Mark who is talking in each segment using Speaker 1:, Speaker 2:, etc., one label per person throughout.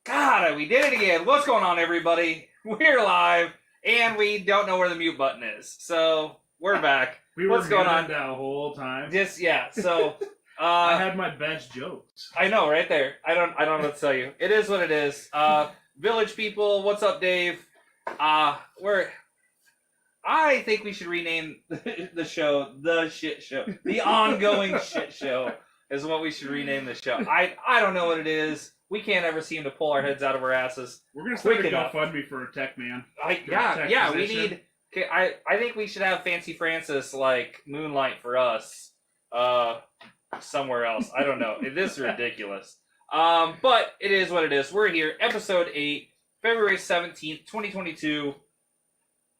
Speaker 1: God, we did it again. What's going on, everybody? We're live, and we don't know where the mute button is. So, we're back.
Speaker 2: What's going on that whole time?
Speaker 1: Just, yeah, so...
Speaker 2: I had my best jokes.
Speaker 1: I know, right there. I don't know what to tell you. It is what it is. Village people, what's up, Dave? I think we should rename the show The Shit Show. The Ongoing Shit Show is what we should rename the show. I don't know what it is. We can't ever seem to pull our heads out of our asses.
Speaker 2: We're gonna start a GoFundMe for a tech man.
Speaker 1: We need. Okay, I think we should have Fancy Francis like moonlight for us. Somewhere else. I don't know. This is ridiculous. But it is what it is. We're here, episode 8, February 17th, 2022.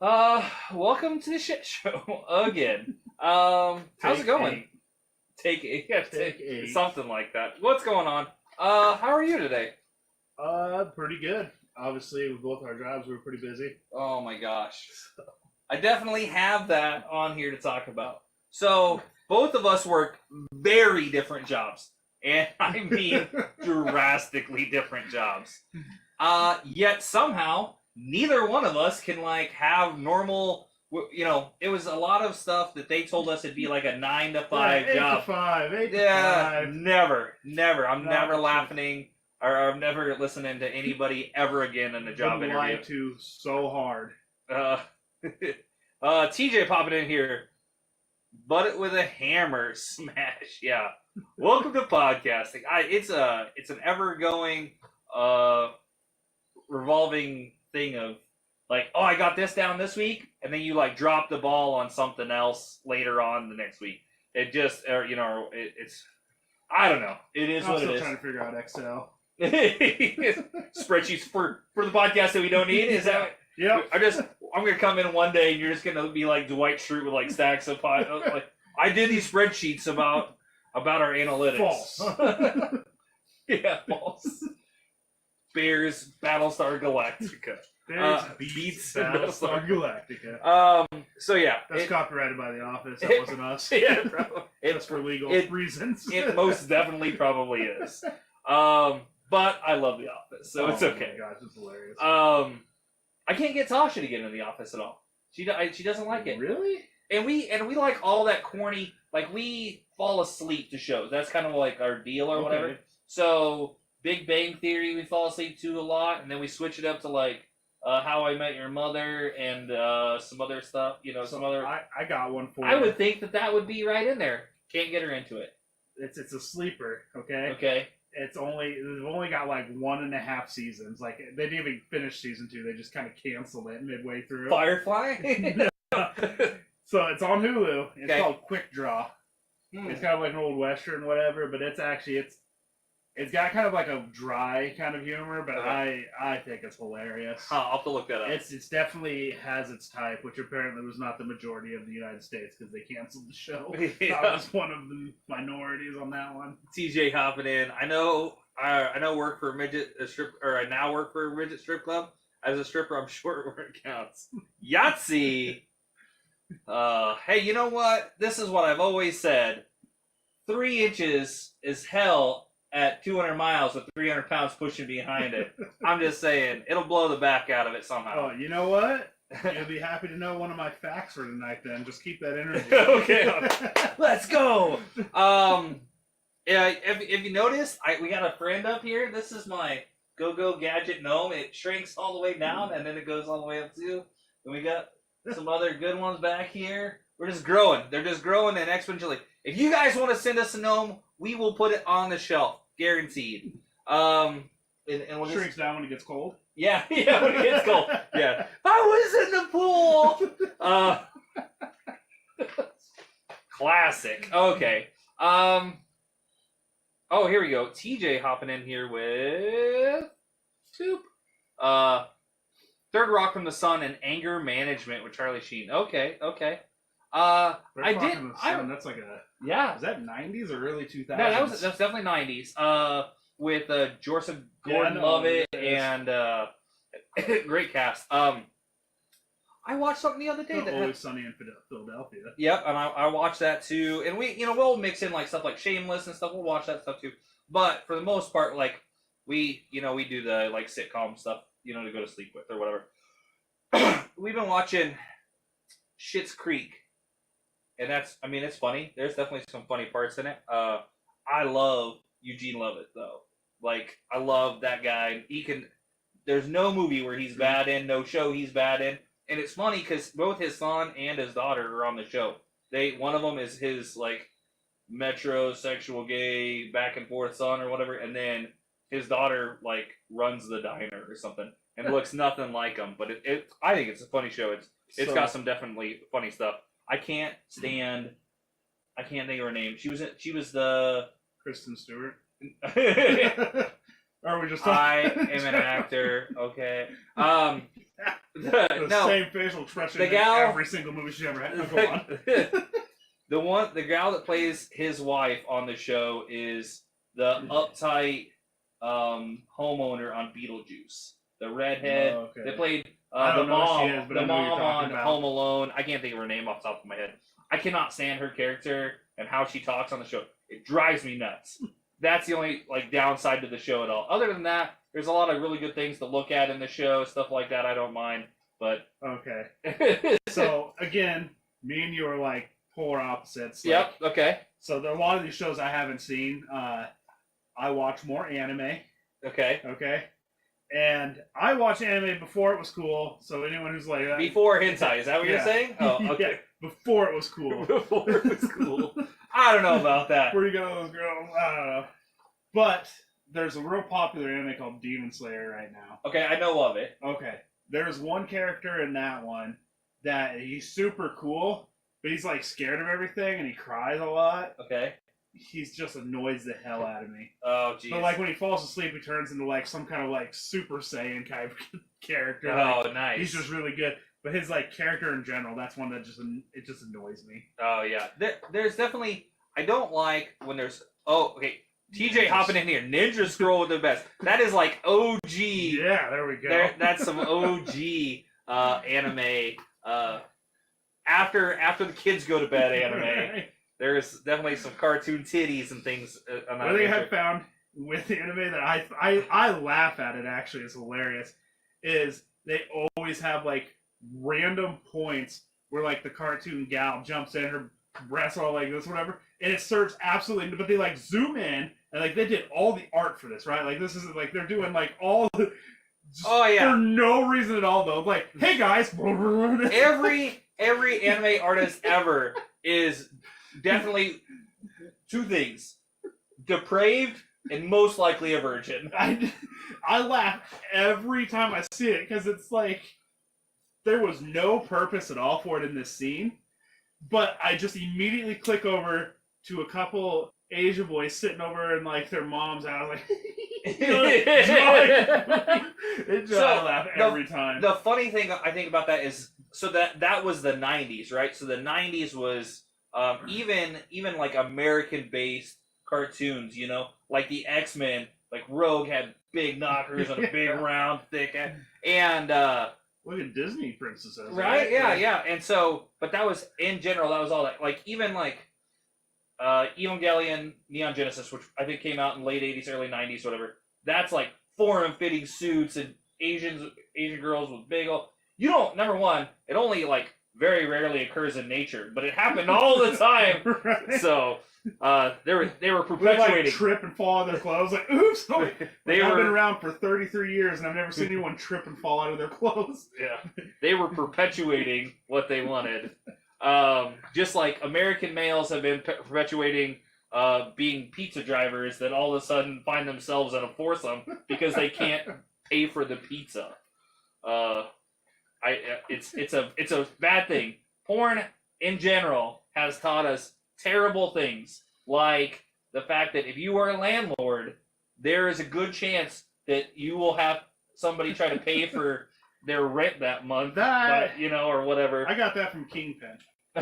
Speaker 1: Welcome to the shit show again. How's it going? Take 8. Something like that. What's going on? How are you today?
Speaker 2: Pretty good. Obviously, with both our jobs, we were pretty busy.
Speaker 1: Oh my gosh. I definitely have that on here to talk about. So, both of us work very different jobs. And I mean drastically different jobs. Yet somehow, neither one of us can like have normal, you know, it was a lot of stuff that they told us it'd be like a 9 to 5 job.
Speaker 2: 8 to 5.
Speaker 1: Never. I'm never laughing or I'm never listening to anybody ever again in a job interview.
Speaker 2: Lied to so hard.
Speaker 1: TJ popping in here. Butt it with a hammer smash. Yeah. Welcome to podcasting. It's an ever going revolving thing of like, oh, I got this down this week, and then you like drop the ball on something else later on the next week. It just it's I don't know. It is what it is.
Speaker 2: I'm still trying to figure out Excel.
Speaker 1: Spreadsheets for the podcast that we don't need. Is that?
Speaker 2: Yeah.
Speaker 1: I'm gonna come in one day and you're just gonna be like Dwight Schrute with like stacks of like I did these spreadsheets about our analytics.
Speaker 2: False.
Speaker 1: Yeah, false. Bears Battlestar Galactica.
Speaker 2: Bears beats Battlestar Galactica.
Speaker 1: So yeah,
Speaker 2: that's copyrighted by The Office. That wasn't us.
Speaker 1: Yeah, probably.
Speaker 2: It's for legal reasons.
Speaker 1: It most definitely probably is. But I love The Office, so it's okay.
Speaker 2: Oh my gosh, it's hilarious.
Speaker 1: I can't get Tasha to get in The Office at all. She doesn't like it.
Speaker 2: Really?
Speaker 1: And we like all that corny, like we fall asleep to shows. That's kind of like our deal or whatever. So Big Bang Theory we fall asleep to a lot, and then we switch it up to like How I Met Your Mother and some other stuff. You know, some other.
Speaker 2: I got one for you.
Speaker 1: I would think that would be right in there. Can't get her into it.
Speaker 2: It's a sleeper. Okay.
Speaker 1: Okay.
Speaker 2: they've only got like 1.5 seasons. Like they didn't even finish season 2. They just kind of canceled it midway through.
Speaker 1: Firefly.
Speaker 2: So it's on Hulu. It's
Speaker 1: Okay.
Speaker 2: called Quick Draw. It's kind of like an old western, whatever. But it's got kind of like a dry kind of humor. But
Speaker 1: Okay.
Speaker 2: I think it's hilarious.
Speaker 1: I'll have to look that up.
Speaker 2: It's definitely has its type, which apparently was not the majority of the United States because they canceled the show.
Speaker 1: Yeah.
Speaker 2: I was one of the minorities on that one.
Speaker 1: TJ hopping in. I know work for I now work for a midget strip club. As a stripper, I'm short where it counts. Yahtzee. Hey, you know what? This is what I've always said. 3 inches is hell at 200 miles with 300 pounds pushing behind it. I'm just saying, it'll blow the back out of it somehow.
Speaker 2: Oh, you know what? You'll be happy to know one of my facts for tonight then. Just keep that energy.
Speaker 1: Okay. Let's go. Yeah, if you notice, we got a friend up here. This is my Go-Go Gadget gnome. It shrinks all the way down, and then it goes all the way up too. And we got some other good ones back here. We're just growing. They're just growing and exponentially. If you guys want to send us a gnome, we will put it on the shelf. Guaranteed. And we'll just...
Speaker 2: Shrinks down when it gets cold.
Speaker 1: Yeah, when it gets cold. Yeah. I was in the pool! Classic. Okay. Oh, here we go. TJ hopping in here with... Third Rock from the Sun and Anger Management with Charlie Sheen. Okay.
Speaker 2: That's like a...
Speaker 1: Yeah.
Speaker 2: Is that 90s or early 2000s?
Speaker 1: No, that's definitely 90s. With Joseph Gordon-Levitt and great cast. I watched something the other day that
Speaker 2: Always Sunny in Philadelphia.
Speaker 1: Yep, and I watched that too. And we'll mix in like stuff like Shameless and stuff. We'll watch that stuff too. But for the most part, like we do the like sitcom stuff, to go to sleep with or whatever. We've been watching Schitt's Creek. And it's funny. There's definitely some funny parts in it. I love Eugene Levitt though. Like I love that guy. There's no movie where he's bad in, no show he's bad in. And it's funny because both his son and his daughter are on the show. One of them is his like metrosexual gay back and forth son or whatever, and then his daughter like runs the diner or something and looks nothing like him. But I think it's a funny show. It's got some definitely funny stuff. I can't think of her name. She was the
Speaker 2: Kristen Stewart.
Speaker 1: Are
Speaker 2: we just
Speaker 1: I am an actor. Okay.
Speaker 2: Same facial expression in every single movie she ever had. Go on.
Speaker 1: The gal that plays his wife on the show is the uptight homeowner on Beetlejuice. The redhead.
Speaker 2: Oh, okay.
Speaker 1: They played
Speaker 2: the mom
Speaker 1: on Home Alone. I can't think of her name off the top of my head. I cannot stand her character and how she talks on the show. It drives me nuts. That's the only downside to the show at all. Other than that, there's a lot of really good things to look at in the show, stuff like that. I don't mind, but
Speaker 2: okay. So again, me and you are like polar opposites.
Speaker 1: Yep. Okay.
Speaker 2: So there are a lot of these shows I haven't seen. I watch more anime.
Speaker 1: Okay.
Speaker 2: Okay. And I watched anime before it was cool. So anyone who's like
Speaker 1: before hentai, is that what you're saying? Oh, okay.
Speaker 2: Yeah, before it was cool.
Speaker 1: Before it was cool. I don't know about that.
Speaker 2: Where you go, those girls? I don't know. But there's a real popular anime called Demon Slayer right now.
Speaker 1: Okay, I know of it.
Speaker 2: Okay. There's one character in that one that he's super cool, but he's like scared of everything and he cries a lot.
Speaker 1: Okay.
Speaker 2: He's just annoys the hell out of me.
Speaker 1: Oh, jeez.
Speaker 2: But like when he falls asleep, he turns into like some kind of like Super Saiyan kind of character.
Speaker 1: Oh,
Speaker 2: like,
Speaker 1: nice.
Speaker 2: He's just really good. But his like character in general, that's one that just annoys me.
Speaker 1: Oh yeah. There's definitely I don't like when there's okay. TJ hopping in here. Ninja Scroll with the best. That is like OG.
Speaker 2: Yeah, there we go.
Speaker 1: That's some OG anime. After the kids go to bed anime. There's definitely some cartoon titties and things.
Speaker 2: One thing I found with the anime that I laugh at it actually is hilarious is they always have like random points where like the cartoon gal jumps in, her breasts are all like this, whatever, and it serves absolutely. But they like zoom in and like they did all the art for this, right? Like this is like they're doing like all.
Speaker 1: Oh yeah.
Speaker 2: For no reason at all though. Like, hey guys.
Speaker 1: every anime artist ever is definitely two things: depraved and most likely a virgin.
Speaker 2: I laugh every time I see it because it's like there was no purpose at all for it in this scene, but I just immediately click over to a couple Asian boys sitting over in like their mom's house, like I laugh every time.
Speaker 1: The funny thing I think about that is, so that was the 90s, right? So the 90s was even like American-based cartoons, you know, like the X-Men, like Rogue had big knockers and a big round, thick, and
Speaker 2: look at Disney princesses,
Speaker 1: right? Yeah. And so, but that was in general. That was all that. Like even like Evangelion, Neon Genesis, which I think came out in late 80s, early 90s, whatever. That's like form-fitting suits and Asian girls with big old. You don't. Number one, it only like very rarely occurs in nature, but it happened all the time.
Speaker 2: Right.
Speaker 1: So they were perpetuating.
Speaker 2: They like trip and fall out of their clothes. Like, oops! I've been around for 33 years and I've never seen anyone trip and fall out of their clothes.
Speaker 1: Yeah, they were perpetuating what they wanted. Just like American males have been perpetuating being pizza drivers that all of a sudden find themselves in a foursome because they can't pay for the pizza. It's a bad thing. Porn in general has taught us terrible things, like the fact that if you are a landlord, there is a good chance that you will have somebody try to pay for their rent that month, but, you know, or whatever.
Speaker 2: I got that from Kingpin.
Speaker 1: I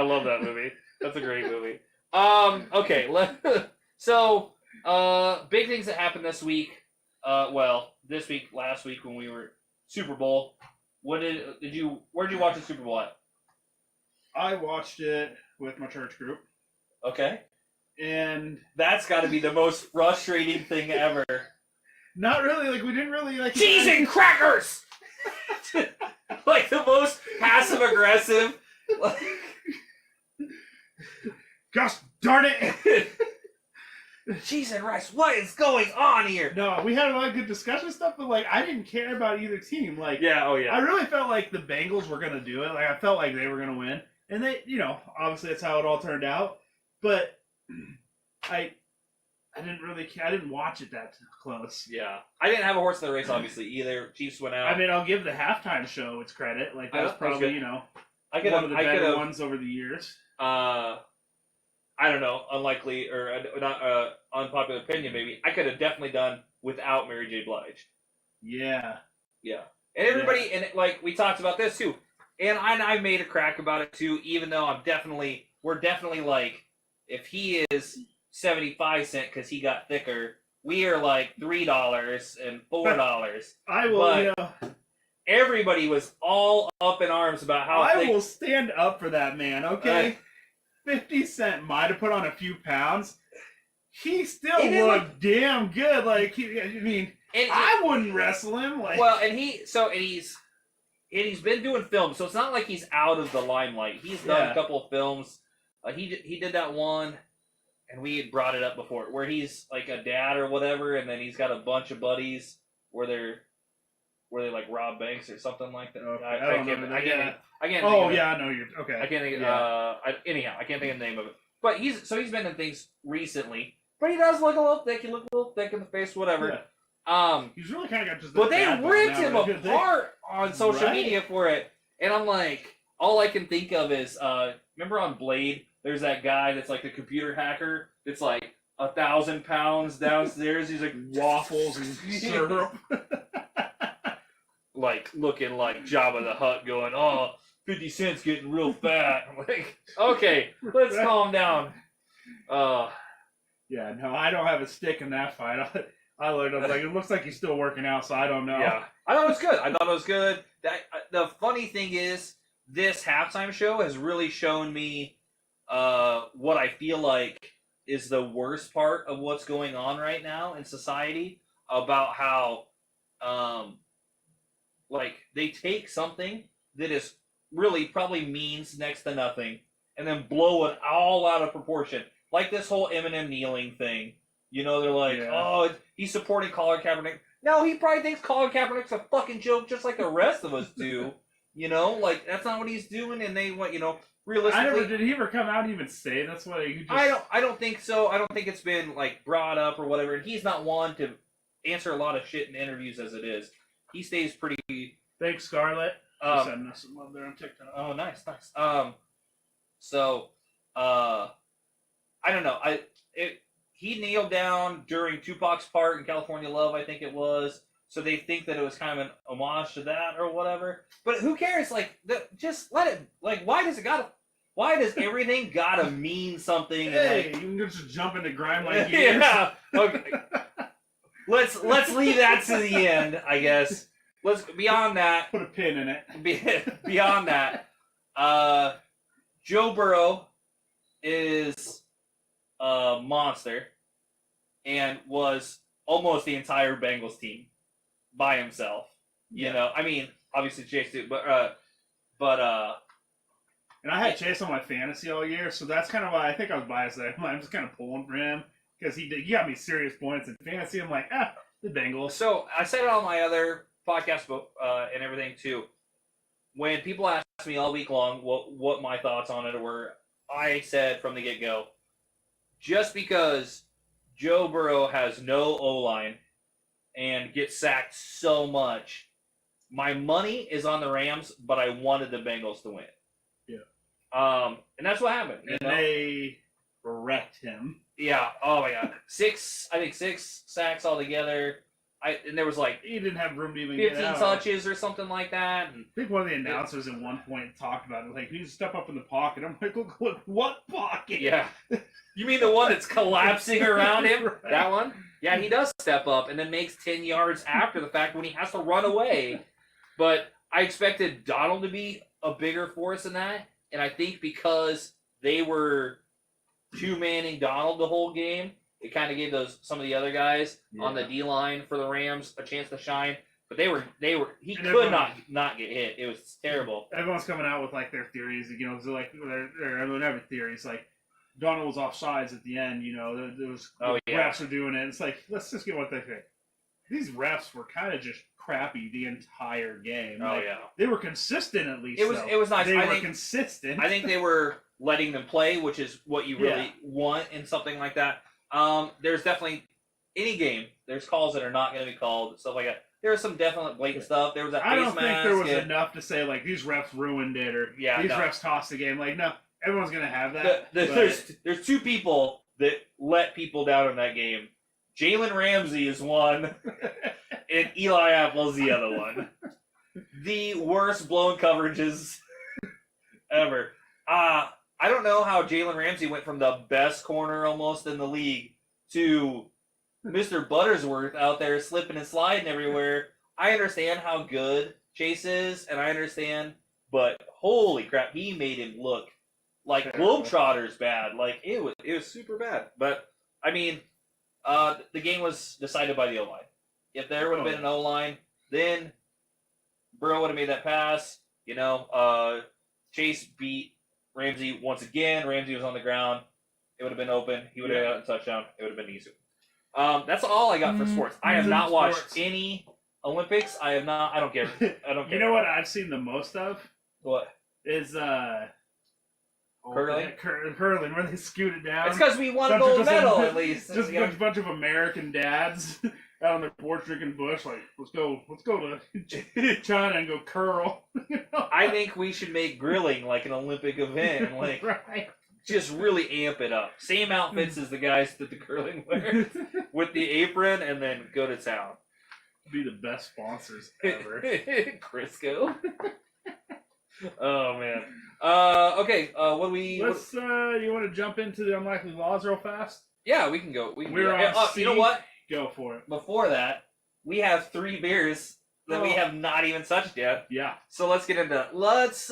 Speaker 1: love that movie. That's a great movie. Okay, so big things that happened this week. This week, last week when we were Super Bowl. Where'd you watch the Super Bowl at?
Speaker 2: I watched it with my church group.
Speaker 1: Okay.
Speaker 2: And
Speaker 1: that's got to be the most frustrating thing ever.
Speaker 2: Not really. Like, we didn't really like
Speaker 1: cheese and crackers. Like the most passive aggressive.
Speaker 2: Gosh darn it!
Speaker 1: Cheese and rice. What is going on here?
Speaker 2: No, we had a lot of good discussion stuff, but like I didn't care about either team. Like, I really felt like the Bengals were gonna do it. Like I felt like they were gonna win, and they, you know, obviously that's how it all turned out. But I didn't really care. I didn't watch it that close.
Speaker 1: Yeah, I didn't have a horse in the race, obviously either. Chiefs went out.
Speaker 2: I mean, I'll give the halftime show its credit. Like that was probably, you know, one of the better ones over the years.
Speaker 1: I don't know, unlikely or not unpopular opinion. Maybe I could have definitely done without Mary J. Blige.
Speaker 2: Yeah.
Speaker 1: And everybody, and like we talked about this too, and I made a crack about it too. Even though we're definitely like, if he is 75 cents because he got thicker, we are like $3 and $4.
Speaker 2: I will.
Speaker 1: Everybody was all up in arms about how
Speaker 2: I will stand up for that man. Okay. 50 Cent might have put on a few pounds. He still looked damn good. Like, I wouldn't wrestle him. Like,
Speaker 1: well, and he's been doing films, so it's not like he's out of the limelight. He's done a couple of films. He did that one, and we had brought it up before, where he's like a dad or whatever, and then he's got a bunch of buddies where they like rob banks or something like that.
Speaker 2: Okay.
Speaker 1: I can't.
Speaker 2: Oh yeah, I know you're okay.
Speaker 1: I can't think. Anyhow, I can't think of the name of it. But he's been in things recently. But he does look a little thick. He looked a little thick in the face, whatever. Yeah.
Speaker 2: He's really kind of got just.
Speaker 1: But they ripped him apart on social media for it, and I'm like, all I can think of is, remember on Blade? There's that guy that's like the computer hacker. That's like 1,000 pounds downstairs. He's like
Speaker 2: waffles and syrup.
Speaker 1: Like looking like Jabba the Hutt, going, "Oh, 50 Cent's getting real fat." I'm like, okay, let's calm down.
Speaker 2: Yeah, no, I don't have a stick in that fight. I looked up, like, it looks like he's still working out, so I don't know.
Speaker 1: Yeah, I thought it was good. The funny thing is, this halftime show has really shown me what I feel like is the worst part of what's going on right now in society, about how like they take something that is really probably means next to nothing and then blow it all out of proportion. Like this whole Eminem kneeling thing. You know, they're like, oh, he's supporting Colin Kaepernick. No, he probably thinks Colin Kaepernick's a fucking joke just like the rest of us do. You know, like, that's not what he's doing. And they want, you know, realistically,
Speaker 2: did he ever come out and even say that's what he just...
Speaker 1: I don't think so. I don't think it's been like brought up or whatever. And he's not one to answer a lot of shit in interviews as it is. He stays pretty.
Speaker 2: Thanks, Scarlett.
Speaker 1: Sending
Speaker 2: us some love there on TikTok.
Speaker 1: Oh, nice. So, I don't know. He nailed down during Tupac's part in California Love, I think it was. So they think that it was kind of an homage to that or whatever. But who cares? Like, just let it. Like, why does everything gotta mean something?
Speaker 2: Hey,
Speaker 1: and
Speaker 2: you can just jump into grime like years.
Speaker 1: yeah. Okay. Let's leave that to the end, I guess. Let's beyond that.
Speaker 2: Put a pin in it.
Speaker 1: Beyond that, Joe Burrow is a monster and was almost the entire Bengals team by himself. You know, I mean, obviously Chase too, but
Speaker 2: and I had Chase on my fantasy all year, so that's kind of why I think I was biased there. I'm just kind of pulling for him because he got me serious points in fantasy. I'm like, the Bengals.
Speaker 1: So I said it on my other podcast and everything too. When people ask me all week long what my thoughts on it were, I said from the get-go, just because Joe Burrow has no O-line and gets sacked so much, my money is on the Rams, but I wanted the Bengals to win.
Speaker 2: Yeah.
Speaker 1: And that's what happened.
Speaker 2: And they wrecked him.
Speaker 1: Yeah. Oh my God. Six sacks altogether. And there was like
Speaker 2: he didn't have room to even
Speaker 1: 15
Speaker 2: get out.
Speaker 1: touches or something like that. And
Speaker 2: I think one of the announcers at one point talked about it. Like, you need to step up in the pocket. I'm like, look, what pocket?
Speaker 1: Yeah. You mean the one that's collapsing around him?
Speaker 2: Right.
Speaker 1: That one? Yeah, he does step up and then makes 10 yards after the fact when he has to run away. But I expected Donald to be a bigger force than that. And I think because they were two-manning Donald the whole game, it kind of gave some of the other guys on the D-line for the Rams a chance to shine. But he could not get hit. It was terrible.
Speaker 2: Everyone's coming out with like their theories, you know, like everyone have theories like Donald was offsides at the end, you know, those refs are doing it. It's like, let's just get what they think. These refs were kind of just crappy the entire game.
Speaker 1: Oh,
Speaker 2: like,
Speaker 1: yeah.
Speaker 2: They were consistent at least.
Speaker 1: It was nice.
Speaker 2: They were consistent.
Speaker 1: I think they were letting them play, which is what you really want in something like that. There's definitely any game. There's calls that are not going to be called, stuff like that. There was some definite blatant stuff. There was that face
Speaker 2: I don't
Speaker 1: mask.
Speaker 2: think there was enough to say like these refs ruined it or these refs tossed the game. Like, no, everyone's going to have that.
Speaker 1: There's two people that let people down in that game. Jalen Ramsey is one, and Eli Apple's the other one. The worst blown coverages ever. I don't know how Jalen Ramsey went from the best corner almost in the league to Mr. Buttersworth out there slipping and sliding everywhere. I understand how good Chase is, and I understand, but holy crap, he made him look like Globetrotters bad. Like, it was super bad. But, I mean, the game was decided by the O-line. If there would have been an O-line, then Burrow would have made that pass. You know, Chase beat Ramsey once again. Ramsey was on the ground. It would have been open. He would have gotten a touchdown. It would have been easy. That's all I got for sports. I have not watched any Olympics. I have not. I don't care. I don't care.
Speaker 2: You know what I've seen the most of?
Speaker 1: What?
Speaker 2: Is
Speaker 1: curling?
Speaker 2: Curling, where they scoot it down.
Speaker 1: It's because we won a gold medal, at least.
Speaker 2: Just a bunch of American dads out on their porch drinking bush, like, let's go to China and go curl. You know?
Speaker 1: I think we should make grilling like an Olympic event, like
Speaker 2: right.
Speaker 1: Just really amp it up. Same outfits as the guys that the curling wear, with the apron, and then go to town.
Speaker 2: Be the best sponsors ever.
Speaker 1: Crisco. Oh man. Okay. What do we?
Speaker 2: Let's. You want to jump into the unlikely laws real fast?
Speaker 1: Yeah, we can go.
Speaker 2: We're on C.
Speaker 1: You know what?
Speaker 2: Go for it.
Speaker 1: Before that, we have 3 beers that we have not even touched yet.
Speaker 2: Yeah.
Speaker 1: So let's get into. Let's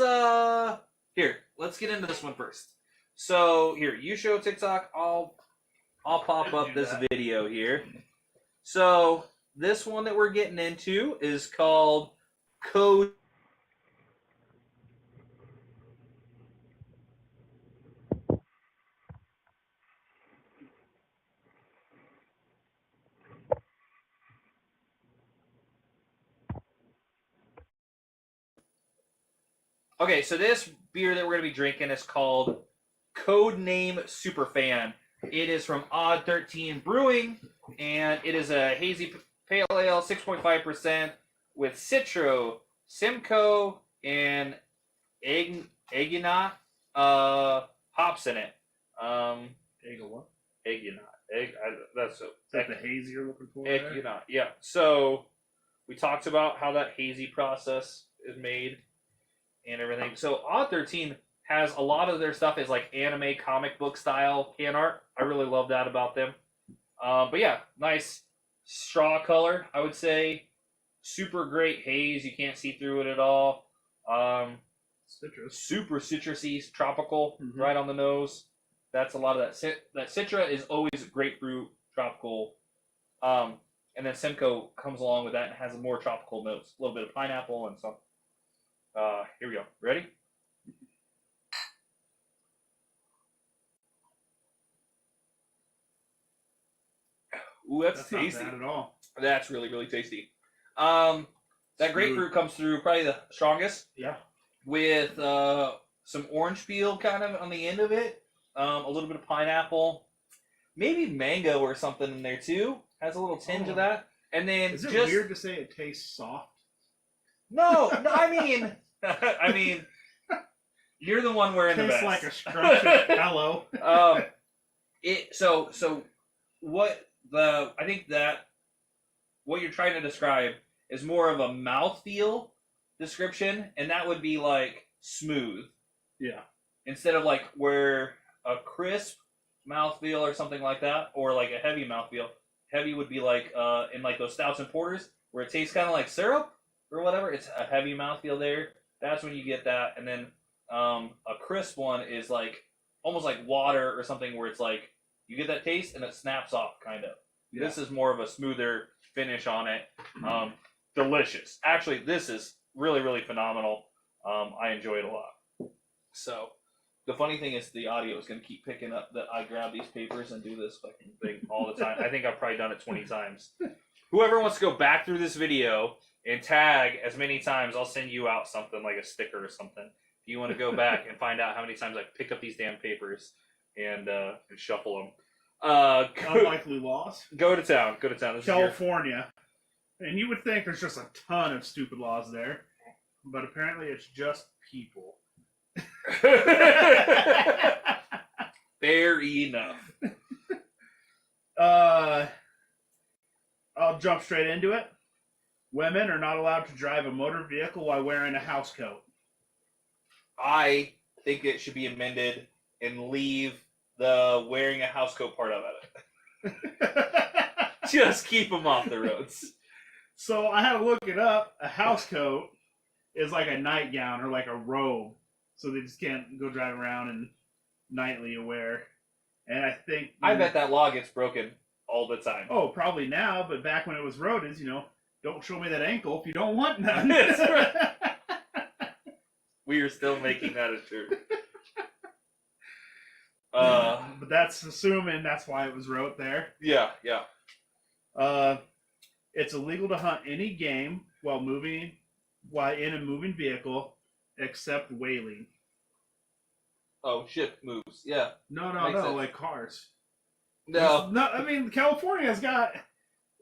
Speaker 1: get into this one first. So here, you show TikTok. I'll pop up this video here. So this one that we're getting into is called Code. Okay, so this beer that we're going to be drinking is called Codename Superfan. It is from Odd 13 Brewing, and it is a hazy pale ale, 6.5%, with Citro, Simcoe, and Egginot hops in it.
Speaker 2: Egg what?
Speaker 1: Egginot. That's
Speaker 2: Is that the hazy you're looking for?
Speaker 1: Egginot. Yeah. So we talked about how that hazy process is made and everything. So Odd 13 has a lot of their stuff is like anime comic book style can art. I really love that about them. But yeah, nice straw color, I would say. Super great haze. You can't see through it at all.
Speaker 2: Citrus.
Speaker 1: Super citrusy, tropical,
Speaker 2: Mhm.
Speaker 1: right on the nose. That's a lot of that. That Citra is always grapefruit, tropical. And then Simcoe comes along with that and has more tropical notes. A little bit of pineapple and stuff. Here we go. Ready? Ooh, that's tasty.
Speaker 2: Not bad at all.
Speaker 1: That's really, really tasty. That grapefruit comes through probably the strongest.
Speaker 2: Yeah.
Speaker 1: With some orange peel kind of on the end of it. A little bit of pineapple. Maybe mango or something in there too. Has a little tinge of that. And then
Speaker 2: is it
Speaker 1: just
Speaker 2: weird to say it tastes soft?
Speaker 1: No, I mean, you're the one wearing the
Speaker 2: Tastes
Speaker 1: vest.
Speaker 2: like a scrumptious pillow.
Speaker 1: I think that what you're trying to describe is more of a mouthfeel description, and that would be like smooth.
Speaker 2: Yeah.
Speaker 1: Instead of like where a crisp mouthfeel or something like that, or like a heavy mouthfeel. Heavy would be like in like those stouts and porters where it tastes kind of like syrup or whatever. It's a heavy mouthfeel there. That's when you get that. And then a crisp one is like almost like water or something where it's like you get that taste and it snaps off kind of. Yeah. This is more of a smoother finish on it. Delicious. Actually, this is really, really phenomenal. I enjoy it a lot. So the funny thing is the audio is going to keep picking up that I grab these papers and do this fucking thing all the time. I think I've probably done it 20 times. Whoever wants to go back through this video and tag as many times, I'll send you out something like a sticker or something. If you want to go back and find out how many times I pick up these damn papers and shuffle them.
Speaker 2: Unlikely laws.
Speaker 1: Go to town. Go to town. This
Speaker 2: California. And you would think there's just a ton of stupid laws there. But apparently it's just people.
Speaker 1: Fair enough.
Speaker 2: I'll jump straight into it. Women are not allowed to drive a motor vehicle while wearing a house coat.
Speaker 1: I think it should be amended and leave the wearing a house coat part of it. Just keep them off the roads.
Speaker 2: So I had to look it up. A house coat is like a nightgown or like a robe. So they just can't go drive around in nightly wear. And I think...
Speaker 1: I bet that law gets broken all the time.
Speaker 2: Oh, probably now, but back when it was rodents, don't show me that ankle if you don't want none.
Speaker 1: We are still making that as true.
Speaker 2: But that's assuming that's why it was wrote there.
Speaker 1: Yeah.
Speaker 2: It's illegal to hunt any game while in a moving vehicle, except whaling.
Speaker 1: Oh, ship moves. Yeah.
Speaker 2: No, like cars.
Speaker 1: No.
Speaker 2: I mean, California's got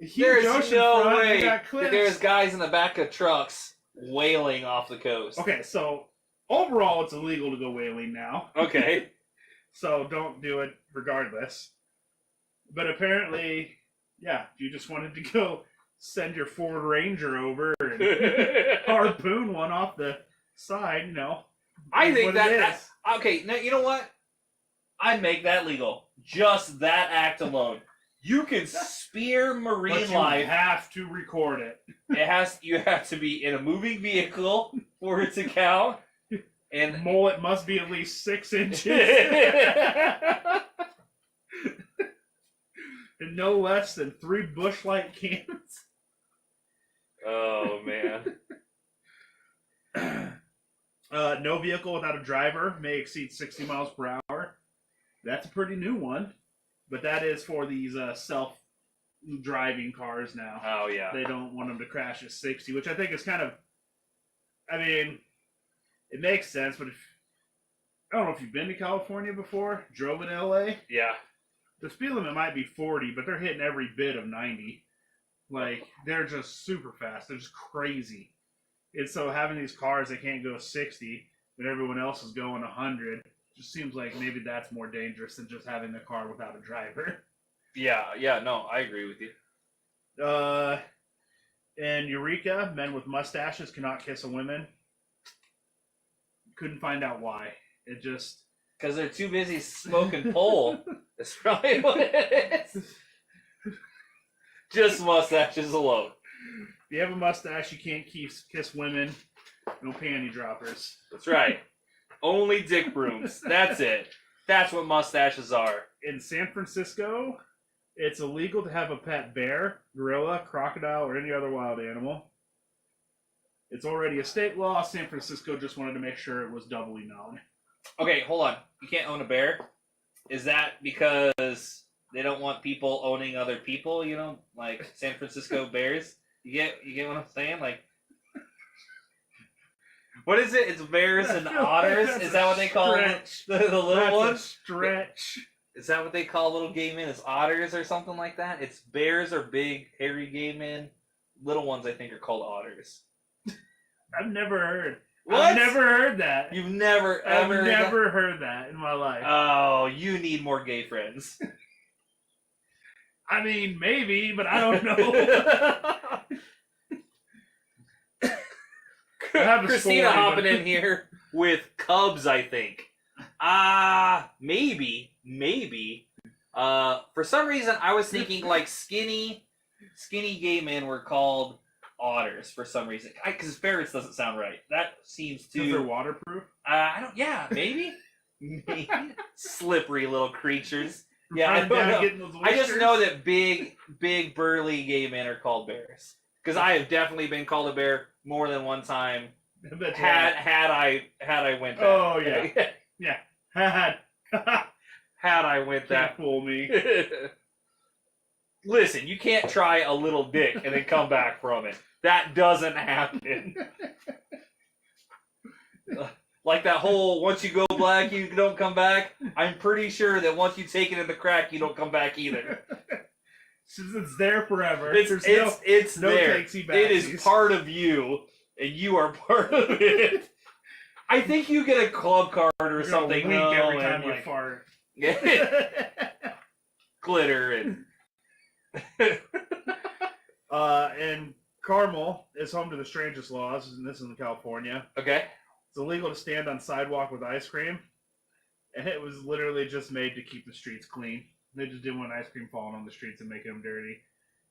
Speaker 2: a huge
Speaker 1: There's
Speaker 2: ocean
Speaker 1: no
Speaker 2: front.
Speaker 1: way
Speaker 2: They got cliffs.
Speaker 1: there's guys in the back of trucks whaling off the coast.
Speaker 2: Okay, so overall, it's illegal to go whaling now.
Speaker 1: Okay.
Speaker 2: So don't do it regardless. But apparently, yeah, you just wanted to go send your Ford Ranger over and harpoon one off the side,
Speaker 1: I think that okay, now you know what? I'd make that legal. Just that act alone. You can spear marine life.
Speaker 2: You have to record it.
Speaker 1: You have to be in a moving vehicle for it to count. And
Speaker 2: mullet must be at least 6 inches. And no less than 3 Busch Light cans.
Speaker 1: Oh man.
Speaker 2: No vehicle without a driver may exceed 60 miles per hour. That's a pretty new one. But that is for these self-driving cars now.
Speaker 1: Oh, yeah.
Speaker 2: They don't want them to crash at 60, which I think is kind of... I mean, it makes sense. But I don't know if you've been to California before, drove in LA.
Speaker 1: Yeah.
Speaker 2: The speed limit might be 40, but they're hitting every bit of 90. Like, they're just super fast. They're just crazy. And so having these cars that can't go 60, but everyone else is going 100, just seems like maybe that's more dangerous than just having a car without a driver.
Speaker 1: Yeah, no, I agree with you.
Speaker 2: In Eureka, men with mustaches cannot kiss a woman. Couldn't find out why. It just...
Speaker 1: Because they're too busy smoking pole. That's probably what it is. Just mustaches alone.
Speaker 2: If you have a mustache, you can't kiss women. No panty droppers.
Speaker 1: That's right. Only dick brooms. That's it. That's what mustaches are.
Speaker 2: In San Francisco, it's illegal to have a pet bear, gorilla, crocodile, or any other wild animal. It's already a state law. San Francisco just wanted to make sure it was doubly known.
Speaker 1: Okay, hold on. You can't own a bear? Is that because they don't want people owning other people, you know? Like San Francisco Bears? You get what I'm saying? Like, what is it? It's bears and otters? Is that what they call them? The little
Speaker 2: That's
Speaker 1: ones?
Speaker 2: a stretch.
Speaker 1: Is that what they call little gay men? It's otters or something like that? It's bears are big, hairy gay men. Little ones, I think, are called otters.
Speaker 2: I've never heard.
Speaker 1: What?
Speaker 2: I've never heard that.
Speaker 1: You've never ever
Speaker 2: I've never heard that in my life.
Speaker 1: Oh, you need more gay friends.
Speaker 2: I mean, maybe, but I don't know. I have a
Speaker 1: Christina
Speaker 2: story,
Speaker 1: hopping
Speaker 2: but...
Speaker 1: in here with cubs, I think. Maybe. For some reason, I was thinking like skinny gay men were called otters for some reason. Because ferrets doesn't sound right. That seems too...
Speaker 2: Because they're waterproof?
Speaker 1: I don't... Yeah, maybe. Maybe. Slippery little creatures. Yeah, I
Speaker 2: Run
Speaker 1: don't
Speaker 2: down
Speaker 1: know.
Speaker 2: getting those
Speaker 1: I just
Speaker 2: oysters?
Speaker 1: know that big, burly gay men are called bears. Because I have definitely been called a bear more than one time.
Speaker 2: I bet you
Speaker 1: Had
Speaker 2: have.
Speaker 1: I went that.
Speaker 2: Oh, yeah. Yeah.
Speaker 1: Had I went that.
Speaker 2: Can't fool me.
Speaker 1: Listen, you can't try a little dick and then come back from it. That doesn't happen. Like that whole once you go black, you don't come back. I'm pretty sure that once you take it in the crack, you don't come back either.
Speaker 2: It's there forever.
Speaker 1: It's
Speaker 2: no
Speaker 1: there.
Speaker 2: takesy
Speaker 1: It is part of you, and you are part of it. I think you get a club card or
Speaker 2: You're
Speaker 1: something.
Speaker 2: Wink every
Speaker 1: and
Speaker 2: time you
Speaker 1: like,
Speaker 2: fart.
Speaker 1: glitter and.
Speaker 2: And Carmel is home to the strangest laws, and this is in California.
Speaker 1: Okay.
Speaker 2: It's illegal to stand on sidewalk with ice cream, and it was literally just made to keep the streets clean. They just didn't want ice cream falling on the streets and making them dirty.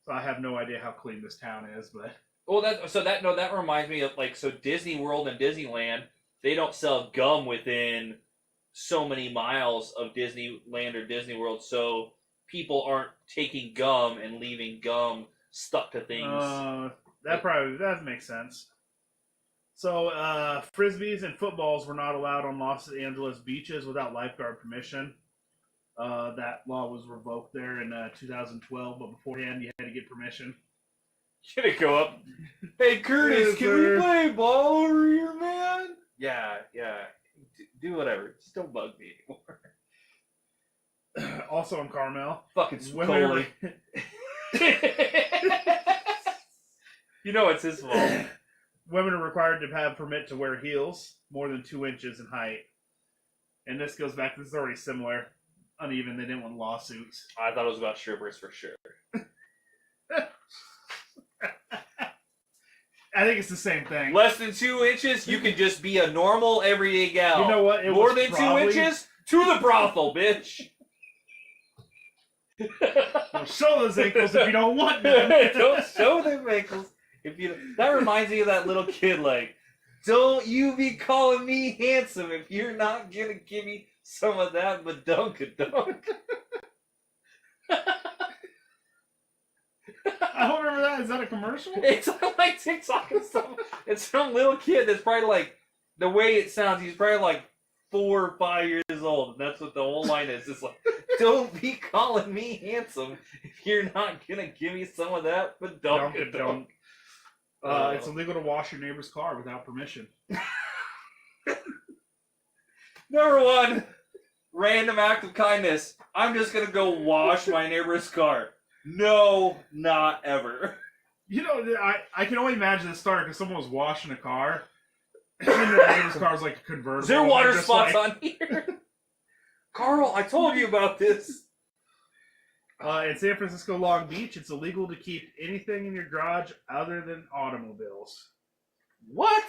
Speaker 2: So I have no idea how clean this town is, but
Speaker 1: Well, that reminds me of Disney World and Disneyland. They don't sell gum within so many miles of Disneyland or Disney World, so people aren't taking gum and leaving gum stuck to things.
Speaker 2: that makes sense. So frisbees and footballs were not allowed on Los Angeles beaches without lifeguard permission. That law was revoked there in 2012, but beforehand you had to get permission.
Speaker 1: Should it go up? Hey Curtis,
Speaker 2: Yes,
Speaker 1: can
Speaker 2: sir.
Speaker 1: we play ball over here, man? Yeah. Do whatever. Just don't bug me anymore.
Speaker 2: Also in Carmel,
Speaker 1: Fucking
Speaker 2: women
Speaker 1: Spicoli. You know it's his fault.
Speaker 2: women are required to have permit to wear heels more than 2 inches in height. And this goes back, this is already similar. Uneven, they didn't want lawsuits.
Speaker 1: I thought it was about strippers for sure.
Speaker 2: I think it's the same thing.
Speaker 1: Less than 2 inches, you can just be a normal everyday gal.
Speaker 2: You know what? It
Speaker 1: More
Speaker 2: was
Speaker 1: than
Speaker 2: probably...
Speaker 1: 2 inches, to the brothel, bitch.
Speaker 2: Well, show those ankles if you don't want them.
Speaker 1: Don't show them ankles. That reminds me of that little kid, like, don't you be calling me handsome if you're not gonna give me some of that badunkadunk.
Speaker 2: I don't remember that. Is that a commercial?
Speaker 1: It's on like TikTok and stuff. It's some little kid that's probably like, the way it sounds, he's probably like 4 or 5 years old, and that's what the whole line is. It's like, don't be calling me handsome if you're not gonna give me some of that badunkadunk.
Speaker 2: It's illegal to wash your neighbor's car without permission.
Speaker 1: Number one, random act of kindness. I'm just gonna go wash my neighbor's car. No, not ever.
Speaker 2: You know, I can only imagine this started because someone was washing a car, and their neighbor's car was like a convertible.
Speaker 1: Is there water
Speaker 2: just
Speaker 1: spots
Speaker 2: like,
Speaker 1: on here? Carl, I told you about this.
Speaker 2: In San Francisco, Long Beach, it's illegal to keep anything in your garage other than automobiles.
Speaker 1: What?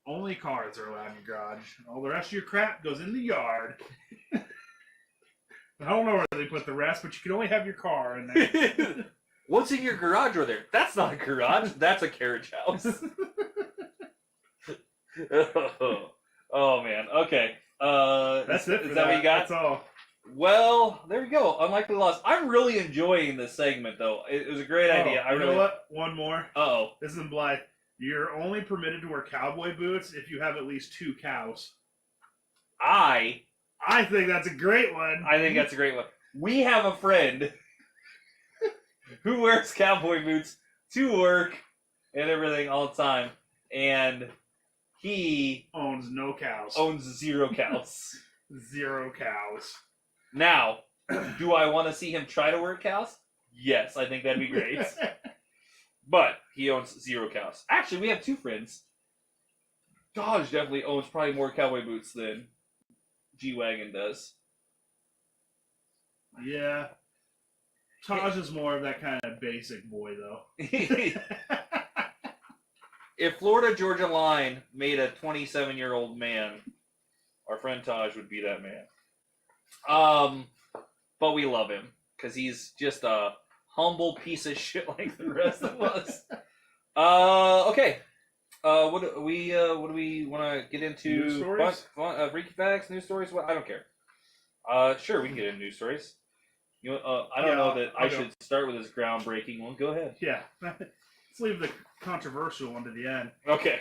Speaker 2: Only cars are allowed in your garage. All the rest of your crap goes in the yard. I don't know where they put the rest, but you can only have your car in there.
Speaker 1: What's in your garage over there? That's not a garage. That's a carriage house. Oh man. Okay.
Speaker 2: That's it.
Speaker 1: Is that what you got?
Speaker 2: That's all.
Speaker 1: Well, there we go. Unlikely loss. I'm really enjoying this segment, though. It was a great idea.
Speaker 2: You know what? One more.
Speaker 1: Uh-oh.
Speaker 2: This isn't Blythe. You're only permitted to wear cowboy boots if you have at least 2 cows. I think that's a great one.
Speaker 1: I think that's a great one. We have a friend who wears cowboy boots to work and everything all the time, and he
Speaker 2: owns no cows.
Speaker 1: Owns 0 cows.
Speaker 2: 0 cows.
Speaker 1: Now, do I want to see him try to work cows? Yes, I think that'd be great. But he owns 0 cows. Actually, we have 2 friends. Dodge definitely owns probably more cowboy boots than G-Wagon does.
Speaker 2: Yeah. Taj is more of that kind of basic boy, though.
Speaker 1: If Florida Georgia Line made a 27-year-old man, our friend Taj would be that man. But we love him because he's just a humble piece of shit like the rest of us. Okay. What do we want to get into?
Speaker 2: News stories?
Speaker 1: Freaky facts, news stories. What? I don't care. Sure, we can get into news stories. You I don't know that I should start with this groundbreaking one. Go ahead.
Speaker 2: Yeah. Let's leave the controversial one to the end.
Speaker 1: Okay.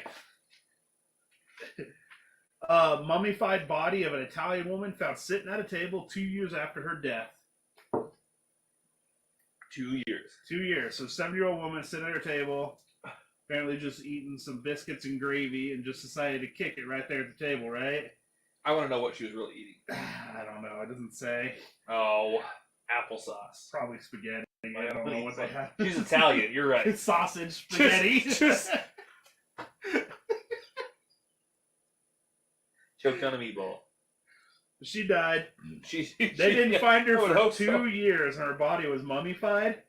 Speaker 2: Mummified body of an Italian woman found sitting at a table 2 years after her death.
Speaker 1: 2 years.
Speaker 2: 2 years. So 7-year-old woman sitting at her table, apparently just eating some biscuits and gravy, and just decided to kick it right there at the table, right?
Speaker 1: I want to know what she was really eating.
Speaker 2: I don't know. It doesn't say.
Speaker 1: Oh, applesauce.
Speaker 2: Probably spaghetti. I don't know what they have.
Speaker 1: She's Italian. You're right.
Speaker 2: It's sausage, spaghetti.
Speaker 1: Just choked on a meatball.
Speaker 2: She died.
Speaker 1: They
Speaker 2: didn't find her for 2
Speaker 1: so.
Speaker 2: years, and her body was mummified.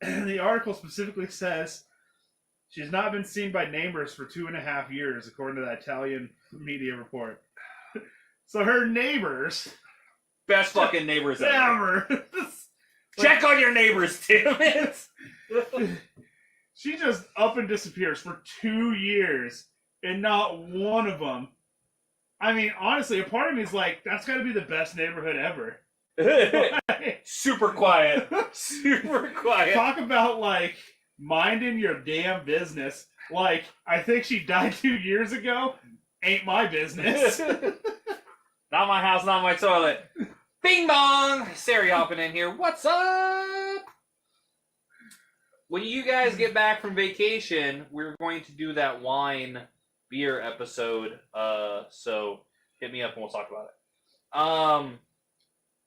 Speaker 2: And the article specifically says she's not been seen by neighbors for 2.5 years, according to the Italian media report. So her neighbors,
Speaker 1: best fucking neighbors ever. Check on your neighbors, damn it.
Speaker 2: She just up and disappears for 2 years, and not one of them. I mean, honestly, a part of me is like, that's got to be the best neighborhood ever.
Speaker 1: Super quiet. Super quiet.
Speaker 2: Talk about, like, minding your damn business. Like, I think she died 2 years ago. Ain't my business.
Speaker 1: Not my house, not my toilet. Bing bong! Sari hopping in here. What's up? When you guys get back from vacation, we're going to do that wine beer episode. So hit me up and we'll talk about it.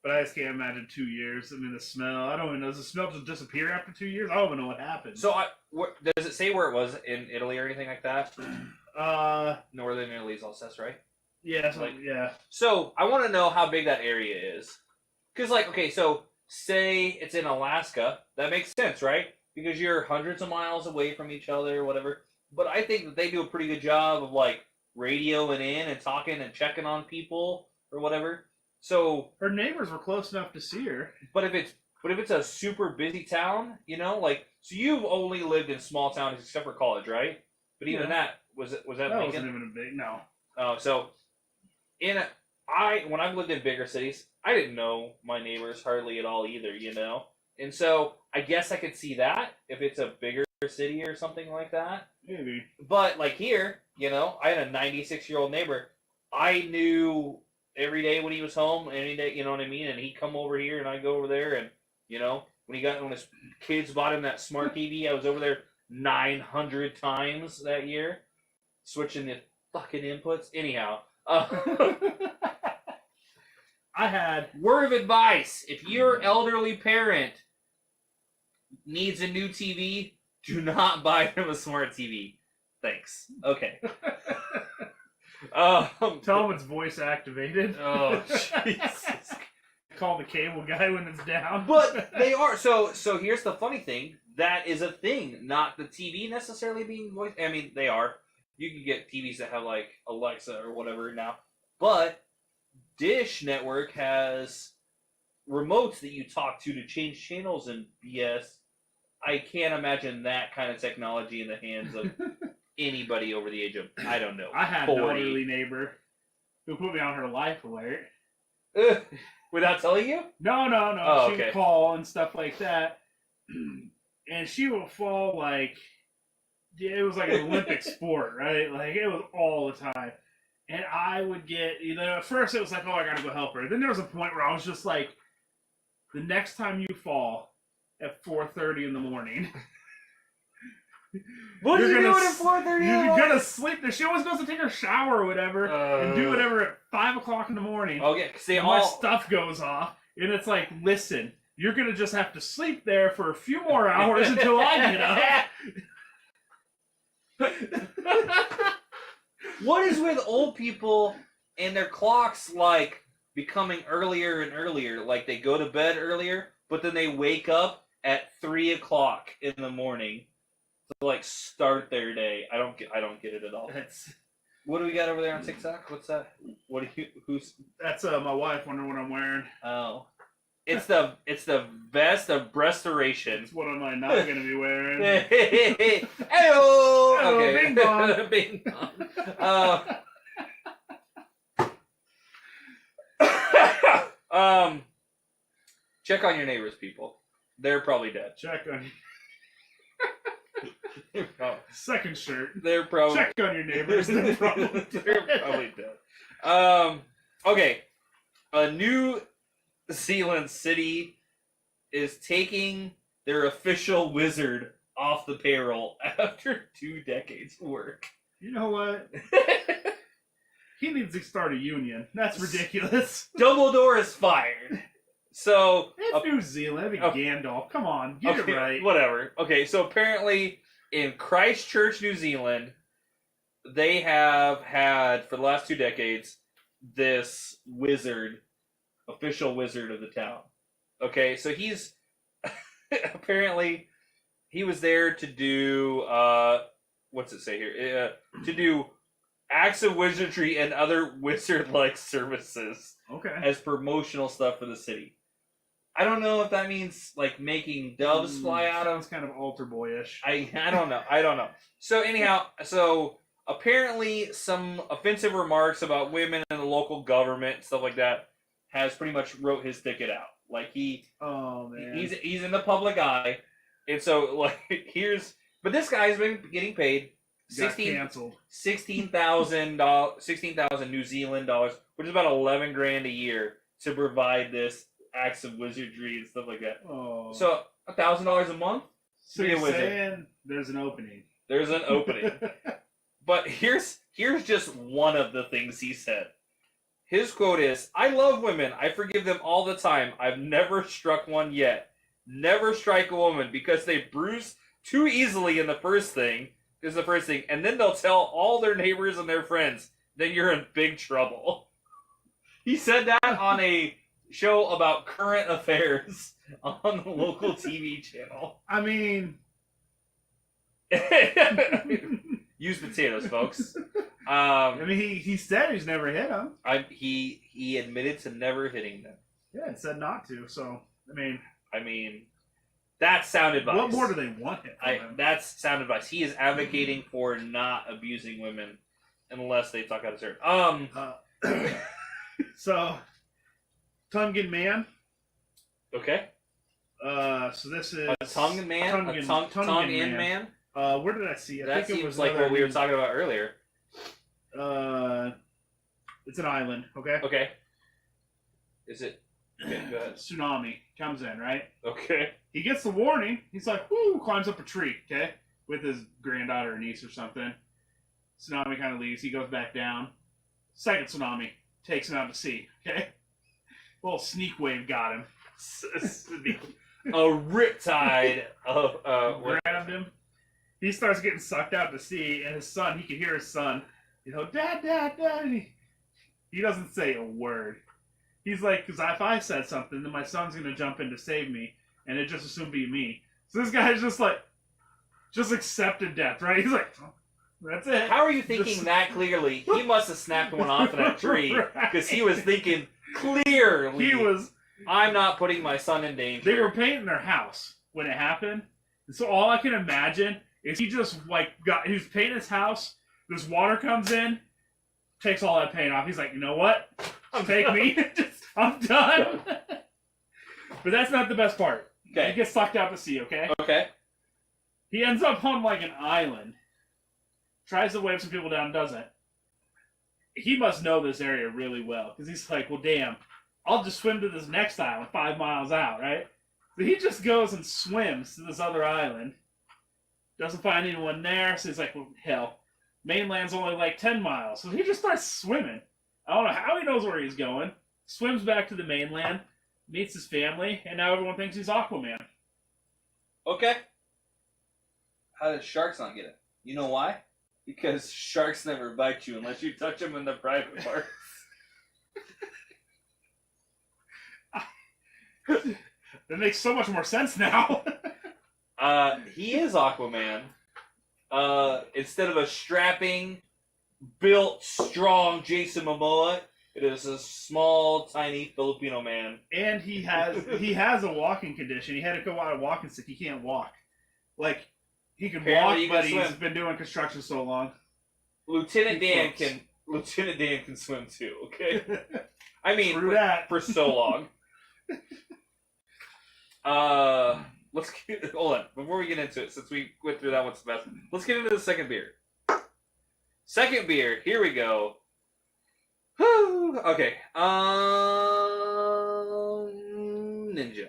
Speaker 2: But I just can't imagine 2 years. I mean, the smell. I don't even know. Does the smell just disappear after 2 years? I don't even know what happened.
Speaker 1: So, does it say where it was in Italy or anything like that? Northern Italy is all says, right?
Speaker 2: Yeah, yeah.
Speaker 1: So, I want to know how big that area is. Because, like, okay, so, say it's in Alaska. That makes sense, right? Because you're hundreds of miles away from each other or whatever. But I think that they do a pretty good job of, like, radioing in and talking and checking on people or whatever. So
Speaker 2: her neighbors were close enough to see her.
Speaker 1: But if it's a super busy town, you know, like, so you've only lived in small towns except for college, right? But even that was that
Speaker 2: Lincoln? Wasn't even a big no.
Speaker 1: So when I've lived in bigger cities, I didn't know my neighbors hardly at all either, you know. And so I guess I could see that if it's a bigger city or something like that.
Speaker 2: Maybe.
Speaker 1: But like here, you know, I had a 96-year-old neighbor. I knew every day when he was home, any day, you know what I mean? And he'd come over here and I'd go over there, and, you know, when his kids bought him that smart TV, I was over there 900 times that year, switching the fucking inputs. Anyhow,
Speaker 2: I had...
Speaker 1: Word of advice, if your elderly parent needs a new TV, do not buy them a smart TV. Thanks. Okay.
Speaker 2: Tell them it's voice activated.
Speaker 1: Oh, Jesus.
Speaker 2: Call the cable guy when it's down.
Speaker 1: But they are. So here's the funny thing. That is a thing. Not the TV necessarily being voice. I mean, they are. You can get TVs that have, like, Alexa or whatever now. But Dish Network has remotes that you talk to change channels and BS. I can't imagine that kind of technology in the hands of anybody over the age of, I don't know,
Speaker 2: I had
Speaker 1: 40.
Speaker 2: an elderly neighbor who put me on her life alert.
Speaker 1: Without telling you?
Speaker 2: No.
Speaker 1: Oh,
Speaker 2: She
Speaker 1: okay.
Speaker 2: would call and stuff like that. And she would fall like... It was like an Olympic sport, right? Like, it was all the time. And I would get... at first it was like, oh, I gotta go help her. Then there was a point where I was just like, the next time you fall at 4:30 in the morning...
Speaker 1: What are you doing at 4:30?
Speaker 2: You're gonna sleep. She always goes to take her shower or whatever and do whatever at 5 o'clock in the morning.
Speaker 1: Oh yeah, because
Speaker 2: my stuff goes off, and it's like, listen, you're gonna just have to sleep there for a few more hours until I get up.
Speaker 1: What is with old people and their clocks like becoming earlier and earlier? Like they go to bed earlier, but then they wake up at 3 o'clock in the morning to like start their day. I don't get it at all. What do we got over there on TikTok? What's that? What do you? Who's?
Speaker 2: That's my wife wondering what I'm wearing.
Speaker 1: Oh, it's the vest of breastoration.
Speaker 2: What am I not gonna be wearing?
Speaker 1: Hello.
Speaker 2: Hello,
Speaker 1: Okay.
Speaker 2: bing bong.
Speaker 1: Bing bong. Check on your neighbors, people. They're probably dead.
Speaker 2: Check on.
Speaker 1: Oh.
Speaker 2: Second shirt.
Speaker 1: They're probably
Speaker 2: check on your neighbors. They're probably
Speaker 1: dead. Okay. A New Zealand city is taking their official wizard off the payroll after 2 decades of work.
Speaker 2: You know what? He needs to start a union. That's ridiculous.
Speaker 1: Dumbledore is fired. So
Speaker 2: it's New Zealand. It'd be Gandalf. Come on, get it right.
Speaker 1: Whatever. Okay, so apparently in Christchurch, New Zealand, they have had for the last 2 decades this wizard, official wizard of the town. Okay, so he's apparently he was there to do what's it say here? To do acts of wizardry and other wizard-like services.
Speaker 2: Okay.
Speaker 1: As promotional stuff for the city. I don't know if that means like making doves fly out of.
Speaker 2: Sounds kind of altar boyish.
Speaker 1: I don't know. So anyhow, apparently some offensive remarks about women in the local government, stuff like that, has pretty much wrote his ticket out. Like he's in the public eye, and so like but this guy's been getting paid $16,000 New Zealand dollars, which is about $11,000 a year to provide this acts of wizardry and stuff like that.
Speaker 2: Oh.
Speaker 1: So $1,000 a month.
Speaker 2: So you're saying there's an opening.
Speaker 1: There's an opening. But here's just one of the things he said. His quote is, "I love women. I forgive them all the time. I've never struck one yet. Never strike a woman because they bruise too easily in the first thing. Is the first thing, and then they'll tell all their neighbors and their friends. Then you're in big trouble." He said that on a show about current affairs on the local TV channel.
Speaker 2: I mean,
Speaker 1: use potatoes, folks.
Speaker 2: I mean, he said he's never hit them.
Speaker 1: He admitted to never hitting them.
Speaker 2: Yeah, and said not to. So I mean,
Speaker 1: that's sound advice.
Speaker 2: What more do they want him?
Speaker 1: That's sound advice. He is advocating for not abusing women unless they talk out of turn.
Speaker 2: So, Tongan man.
Speaker 1: Okay.
Speaker 2: So this is
Speaker 1: a Tongan man. A Tongan man.
Speaker 2: Where did I see it?
Speaker 1: That seems like what we were talking about earlier.
Speaker 2: It's an island. Okay.
Speaker 1: Okay. Is it? Okay, go ahead.
Speaker 2: Tsunami comes in, right?
Speaker 1: Okay.
Speaker 2: He gets the warning. He's like, whoo, climbs up a tree, okay? With his granddaughter or niece or something. Tsunami kind of leaves. He goes back down. Second tsunami takes him out to sea, okay? little sneak wave got him.
Speaker 1: A riptide of
Speaker 2: Grabbed him. He starts getting sucked out to sea, and his son, he can hear his son, Dad, Dad, Dad. And he doesn't say a word. He's like, because if I said something, then my son's going to jump in to save me, and it just assumed be me. So this guy's just accepted death, right? He's like, oh, that's it.
Speaker 1: How are you thinking that clearly? He must have snapped one off in that tree, because he was thinking clearly. I'm not putting my son in danger.
Speaker 2: They were painting their house when it happened, and so all I can imagine is he just he was painting his house. This water comes in, takes all that paint off. He's like, you know what? Take me. I'm done. But that's not the best part.
Speaker 1: Okay.
Speaker 2: He gets sucked out to sea. Okay.
Speaker 1: Okay.
Speaker 2: He ends up on an island. Tries to wave some people down, doesn't. He must know this area really well because he's like, well, damn. I'll just swim to this next island 5 miles out, right? So he just goes and swims to this other island. Doesn't find anyone there, so he's like, well, hell. Mainland's only 10 miles. So he just starts swimming. I don't know how he knows where he's going. Swims back to the mainland, meets his family, and now everyone thinks he's Aquaman.
Speaker 1: Okay. How did sharks not get it? You know why? Because sharks never bite you unless you touch them in the private parts.
Speaker 2: That makes so much more sense now.
Speaker 1: He is Aquaman. Instead of a strapping, built, strong Jason Momoa, it is a small, tiny Filipino man.
Speaker 2: And he has a walking condition. He had to go out a walking stick. He can't walk. He can
Speaker 1: Apparently
Speaker 2: walk, but
Speaker 1: swim.
Speaker 2: he's been doing construction so long.
Speaker 1: Lieutenant Dan can swim too. Okay. I mean, for so long. Hold on. Before we get into it, since we went through that one's best, let's get into the second beer. Second beer. Here we go. Whew. Okay. Ninja.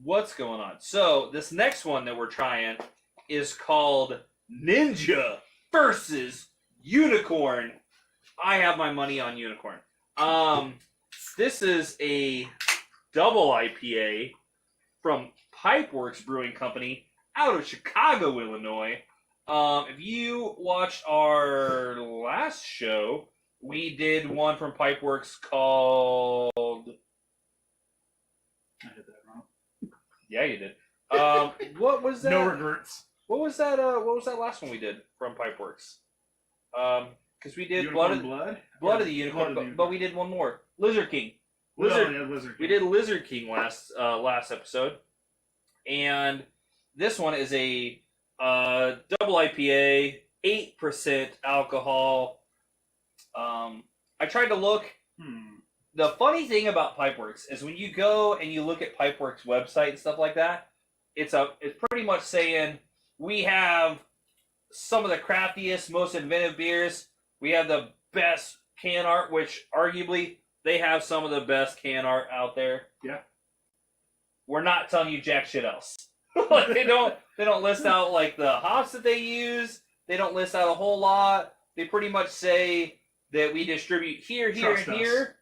Speaker 1: What's going on? So, this next one that we're trying is called Ninja versus Unicorn. I have my money on Unicorn. This is a double IPA from Pipeworks Brewing Company out of Chicago, Illinois. If you watched our last show, we did one from Pipeworks called...
Speaker 2: I did that wrong.
Speaker 1: Yeah, you did. What was that?
Speaker 2: No regrets.
Speaker 1: What was that? What was that last one we did from Pipeworks? Because we did Blood of the Unicorn, but we did one more. Lizard King.
Speaker 2: Lizard King.
Speaker 1: We did Lizard King last episode, and this one is a double IPA, 8% alcohol. I tried to look. The funny thing about Pipeworks is when you go and you look at Pipeworks' website and stuff like that, it's pretty much saying we have some of the craftiest, most inventive beers. We have the best can art, which arguably they have some of the best can art out there.
Speaker 2: Yeah.
Speaker 1: We're not telling you jack shit else. They don't list out the hops that they use. They don't list out a whole lot. They pretty much say that we distribute here,
Speaker 2: Trust
Speaker 1: and
Speaker 2: us.
Speaker 1: here.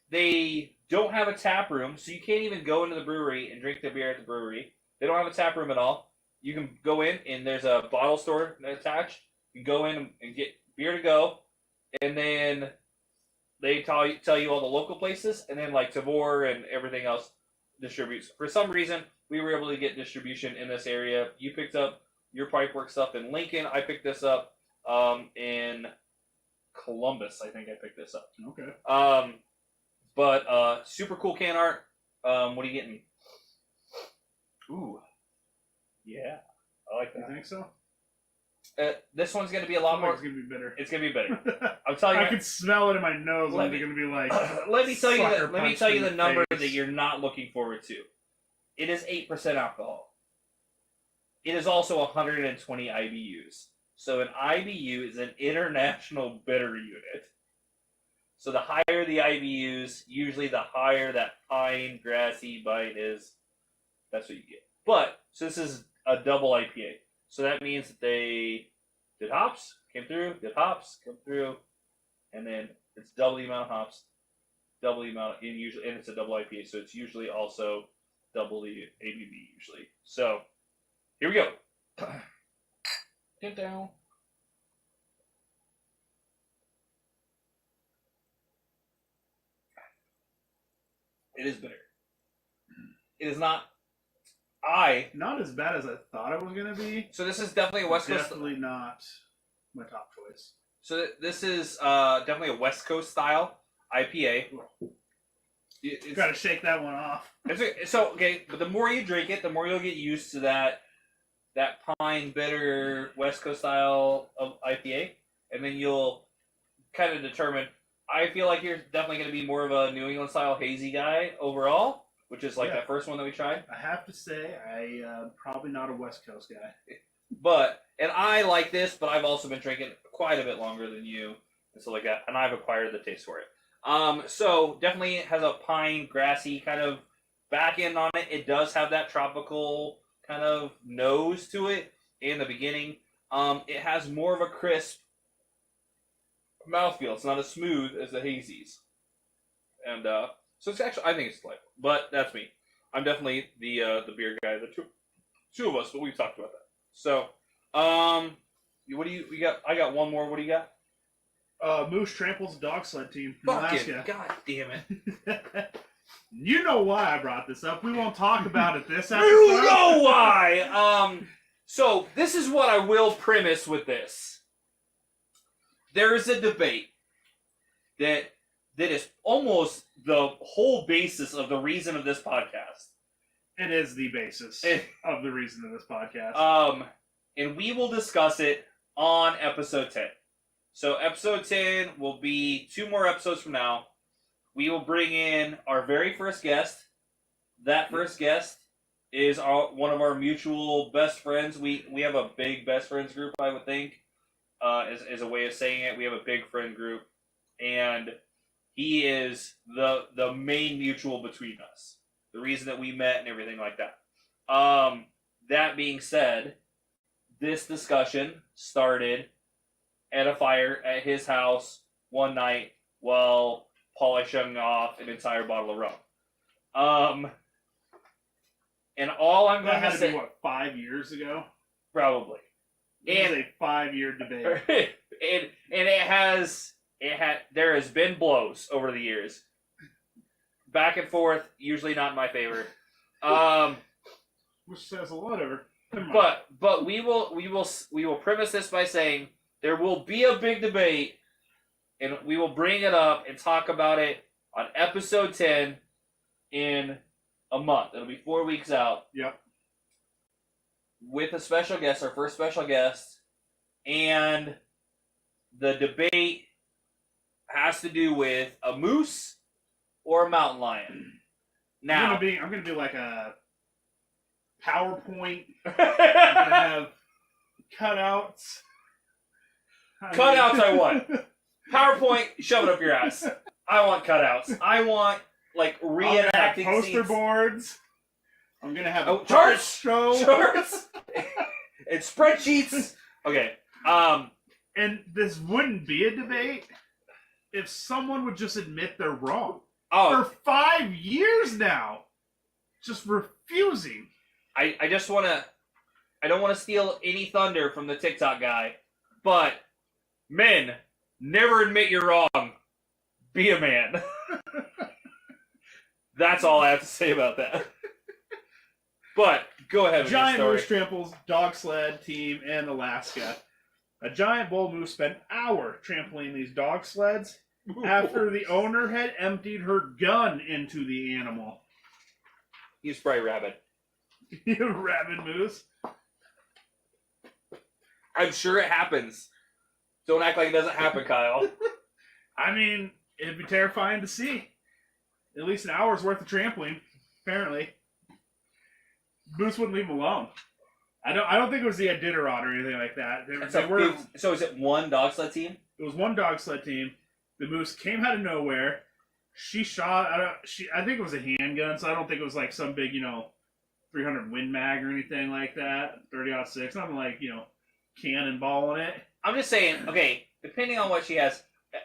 Speaker 1: They don't have a tap room, so you can't even go into the brewery and drink the beer at the brewery. They don't have a tap room at all. You can go in, and there's a bottle store attached. You can go in and get beer to go, and then they tell you all the local places, and then Tavor and everything else distributes. For some reason, we were able to get distribution in this area. You picked up your Pipeworks stuff in Lincoln. I picked this up in Columbus. I think I picked this up.
Speaker 2: Okay.
Speaker 1: But super cool can art. What are you getting? Ooh. Yeah. I like that.
Speaker 2: You think so?
Speaker 1: This one's going to be a lot more...
Speaker 2: It's going to be bitter.
Speaker 1: It's going to be bitter. I'm telling you...
Speaker 2: I can smell it in my nose. It's going to be
Speaker 1: let me tell you the number
Speaker 2: face.
Speaker 1: that you're not looking forward to. It is 8% alcohol. It is also 120 IBUs. So an IBU is an international bitter unit. So the higher the IBUs, usually the higher that pine grassy bite is. That's what you get. But so this is a double IPA, so that means that they did hops, came through, did hops, come through, and then it's double the amount of hops, double the amount, and it's a double IPA, so it's usually also double the ABV usually. So here we go. Get down. It is bitter. It is not.
Speaker 2: Not as bad as I thought it was gonna be.
Speaker 1: So this is definitely a West Coast.
Speaker 2: Definitely not my top choice.
Speaker 1: So this is definitely a West Coast style IPA.
Speaker 2: You gotta shake that one off.
Speaker 1: But the more you drink it, the more you'll get used to that pine bitter West Coast style of IPA, and then you'll kind of determine. I feel like you're definitely going to be more of a New England style hazy guy overall, which is like that first one that we tried.
Speaker 2: I have to say, I'm probably not a West Coast guy.
Speaker 1: And I like this, but I've also been drinking quite a bit longer than you, and so like that, and I've acquired the taste for it. So definitely it has a pine, grassy kind of back end on it. It does have that tropical kind of nose to it in the beginning. It has more of a crisp mouthfeel. It's not as smooth as the hazies, and so it's actually, I think it's delightful. But that's me. I'm definitely the beer guy. The two of us, but we've talked about that. So, what do you got? I got one more. What do you got?
Speaker 2: Moose tramples dog sled team from Alaska.
Speaker 1: God damn it!
Speaker 2: You know why I brought this up. We won't talk about it this episode.
Speaker 1: You know why? So this is what I will premise with this. There is a debate that is almost the whole basis of the reason of this podcast.
Speaker 2: It is the basis of the reason of this podcast.
Speaker 1: And we will discuss it on episode 10. So episode 10 will be 2 more episodes from now. We will bring in our very first guest. That first guest is one of our mutual best friends. We have a big best friends group, I would think. Is a way of saying it. We have a big friend group, and he is the main mutual between us. The reason that we met and everything like that. That being said, this discussion started at a fire at his house one night while polishing off an entire bottle of rum. And all I'm going to say,
Speaker 2: be, 5 years ago?
Speaker 1: Probably.
Speaker 2: It was a 5-year debate.
Speaker 1: There has been blows over the years. Back and forth, usually not in my favor.
Speaker 2: Which says a lot over.
Speaker 1: But we will premise this by saying there will be a big debate, and we will bring it up and talk about it on episode 10 in a month. It'll be 4 weeks out.
Speaker 2: Yep.
Speaker 1: With a special guest, our first special guest, and the debate has to do with a moose or a mountain lion. Now,
Speaker 2: I'm gonna do like a PowerPoint. I'm gonna have cutouts.
Speaker 1: Cutouts I want. PowerPoint, shove it up your ass. I want cutouts. I want like reenacting
Speaker 2: poster boards. I'm gonna have
Speaker 1: charts,
Speaker 2: show.
Speaker 1: Charts, and spreadsheets. Okay.
Speaker 2: And this wouldn't be a debate if someone would just admit they're wrong.
Speaker 1: Oh,
Speaker 2: for 5 years now, just refusing.
Speaker 1: I just want to. I don't want to steal any thunder from the TikTok guy, but men, never admit you're wrong. Be a man. That's all I have to say about that. But go ahead with
Speaker 2: Giant
Speaker 1: your
Speaker 2: moose
Speaker 1: story.
Speaker 2: tramples dog sled team in Alaska. A giant bull moose spent an hour trampling these dog sleds after the owner had emptied her gun into the animal.
Speaker 1: He's probably rabid.
Speaker 2: Rabid moose.
Speaker 1: I'm sure it happens. Don't act like it doesn't happen, Kyle.
Speaker 2: I mean, it'd be terrifying to see. At least an hour's worth of trampling, apparently. Moose wouldn't leave him alone. I don't think it was the Iditarod or anything like that.
Speaker 1: So is it one dog sled team?
Speaker 2: It was one dog sled team. The moose came out of nowhere. She shot. I think it was a handgun, so I don't think it was like some big, 300 Win Mag or anything like that. 30-06, nothing like cannonball in it.
Speaker 1: I'm just saying. Okay, depending on what she has,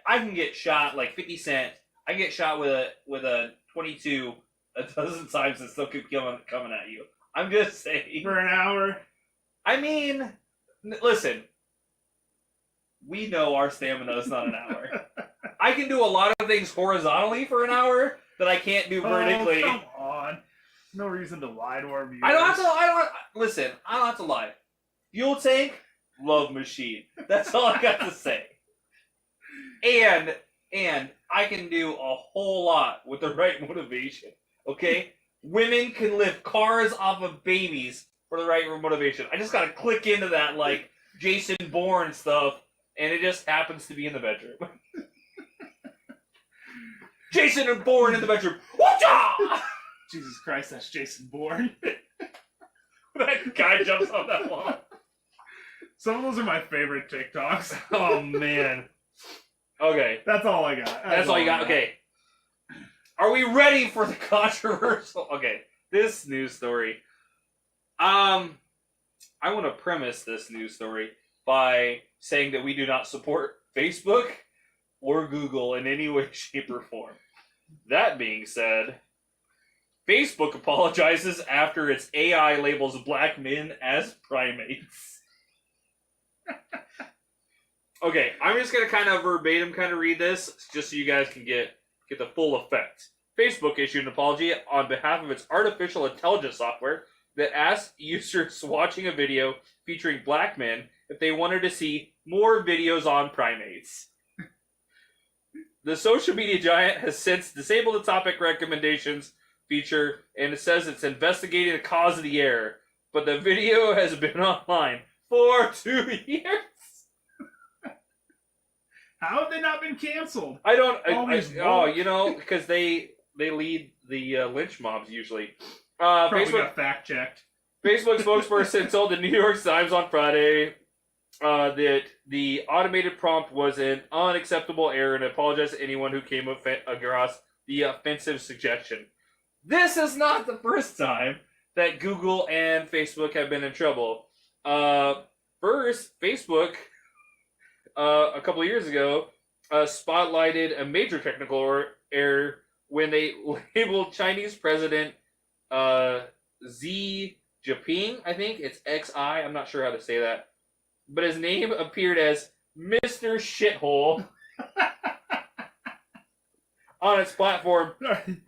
Speaker 1: I can get shot like 50 Cent. I can get shot with a 22 a dozen times and still keep coming at you. I'm just saying.
Speaker 2: For an hour.
Speaker 1: I mean, listen. We know our stamina is not an hour. I can do a lot of things horizontally for an hour that I can't do vertically.
Speaker 2: Oh, come on. No reason to lie to our viewers.
Speaker 1: Listen, I don't have to lie. Fuel tank, love machine. That's all I got to say. And I can do a whole lot with the right motivation. Okay? Women can lift cars off of babies for the right motivation. I just gotta click into that like Jason Bourne stuff, and it just happens to be in the bedroom. Jason and Bourne in the bedroom. Whatcha?
Speaker 2: Jesus Christ, that's Jason Bourne.
Speaker 1: That guy jumps on that wall.
Speaker 2: Some of those are my favorite TikToks.
Speaker 1: Oh, man. Okay.
Speaker 2: That's all I got.
Speaker 1: That's all you got? Okay. Are we ready for the controversial? Okay. This news story. I want to premise this news story by saying that we do not support Facebook or Google in any way, shape, or form. That being said, Facebook apologizes after its AI labels black men as primates. Okay, I'm just going to kind of verbatim read this, just so you guys can get the full effect. Facebook issued an apology on behalf of its artificial intelligence software that asked users watching a video featuring black men if they wanted to see more videos on primates. The social media giant has since disabled the topic recommendations feature, and it says it's investigating the cause of the error, but the video has been online for 2 years.
Speaker 2: How have they not been canceled?
Speaker 1: Because they lead the lynch mobs usually.
Speaker 2: Probably got fact checked.
Speaker 1: Facebook spokesperson told the New York Times on Friday that the automated prompt was an unacceptable error and apologized to anyone who came across the offensive suggestion. This is not the first time that Google and Facebook have been in trouble. First, Facebook, a couple of years ago, spotlighted a major technical error when they labeled Chinese President Xi Jinping, I think it's XI, I'm not sure how to say that, but his name appeared as Mr. Shithole on its platform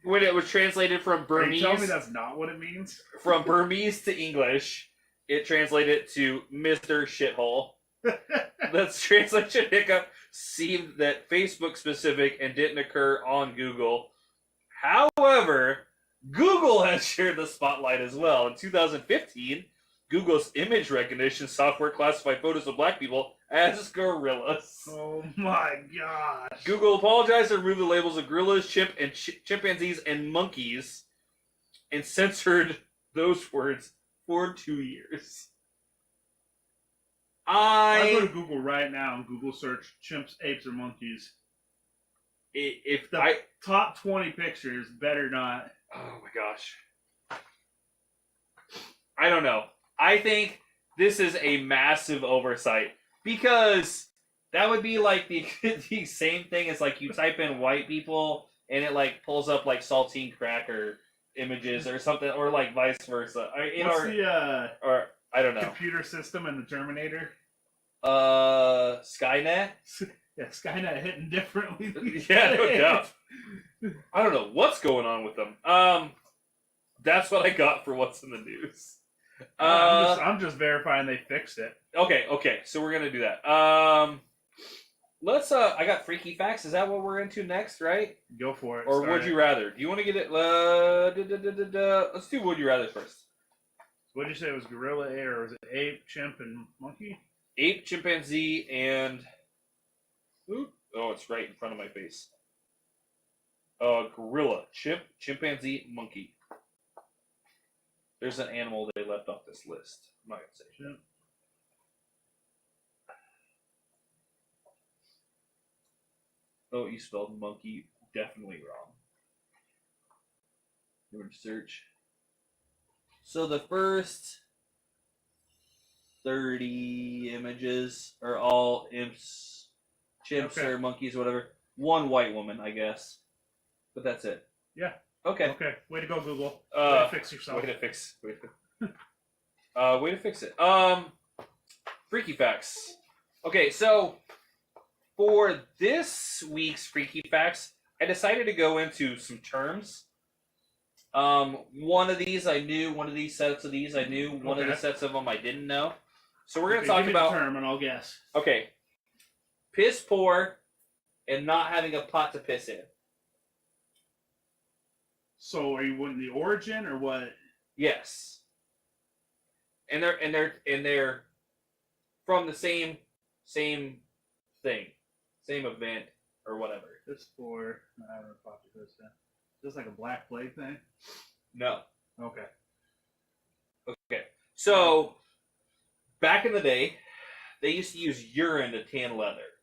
Speaker 1: when it was translated from Burmese.
Speaker 2: Tell me that's not what it means?
Speaker 1: From Burmese to English, it translated to Mr. Shithole. The translation hiccup seemed that Facebook specific and didn't occur on Google. However, Google has shared the spotlight as well. In 2015, Google's image recognition software classified photos of black people as gorillas.
Speaker 2: Oh my gosh.
Speaker 1: Google apologized and removed the labels of gorillas, chimpanzees, and monkeys, and censored those words for 2 years.
Speaker 2: I go to Google right now and Google search chimps, apes, or monkeys.
Speaker 1: If
Speaker 2: the top 20 pictures better not.
Speaker 1: Oh my gosh. I don't know. I think this is a massive oversight because that would be like the same thing as like you type in white people and it like pulls up like saltine cracker images or something, or like vice versa.
Speaker 2: What's
Speaker 1: I don't know.
Speaker 2: Computer system in the Terminator?
Speaker 1: Skynet?
Speaker 2: Yeah, Skynet hitting differently.
Speaker 1: Yeah, no doubt. I don't know what's going on with them. That's what I got for what's in the news.
Speaker 2: I'm just verifying they fixed it.
Speaker 1: Okay, so we're gonna do that. Let's I got freaky facts. Is that what we're into next, right?
Speaker 2: Go for it.
Speaker 1: Or would you rather? Do you want to get it? Let's do would you rather first.
Speaker 2: What did you say it was gorilla, or was it ape, chimp, and monkey?
Speaker 1: Ape, chimpanzee, and oh, it's right in front of my face. Gorilla, chimpanzee, monkey. There's an animal they left off this list. I'm not gonna say chimp. Oh, you spelled monkey definitely wrong. Image search. So the first 30 images are all imps, chimps,
Speaker 2: Okay.
Speaker 1: or monkeys, whatever. One white woman, I guess. But that's it.
Speaker 2: Yeah.
Speaker 1: Okay.
Speaker 2: Okay. Way to go, Google. Way to fix yourself.
Speaker 1: Way to fix it. Freaky facts. Okay, so for this week's Freaky Facts, I decided to go into some terms. One of these I knew, one of these sets of these I knew, one of the sets of them I didn't know. So we're going to talk about...
Speaker 2: the term and I'll guess.
Speaker 1: Okay. Piss poor and not having a pot to piss in.
Speaker 2: So are you wanting the origin or what?
Speaker 1: Yes. And they're from the same thing. Same event or whatever.
Speaker 2: This for I don't know if this then. Just like a Black Plague thing?
Speaker 1: No.
Speaker 2: Okay.
Speaker 1: Okay. So back in the day, they used to use urine to tan leather.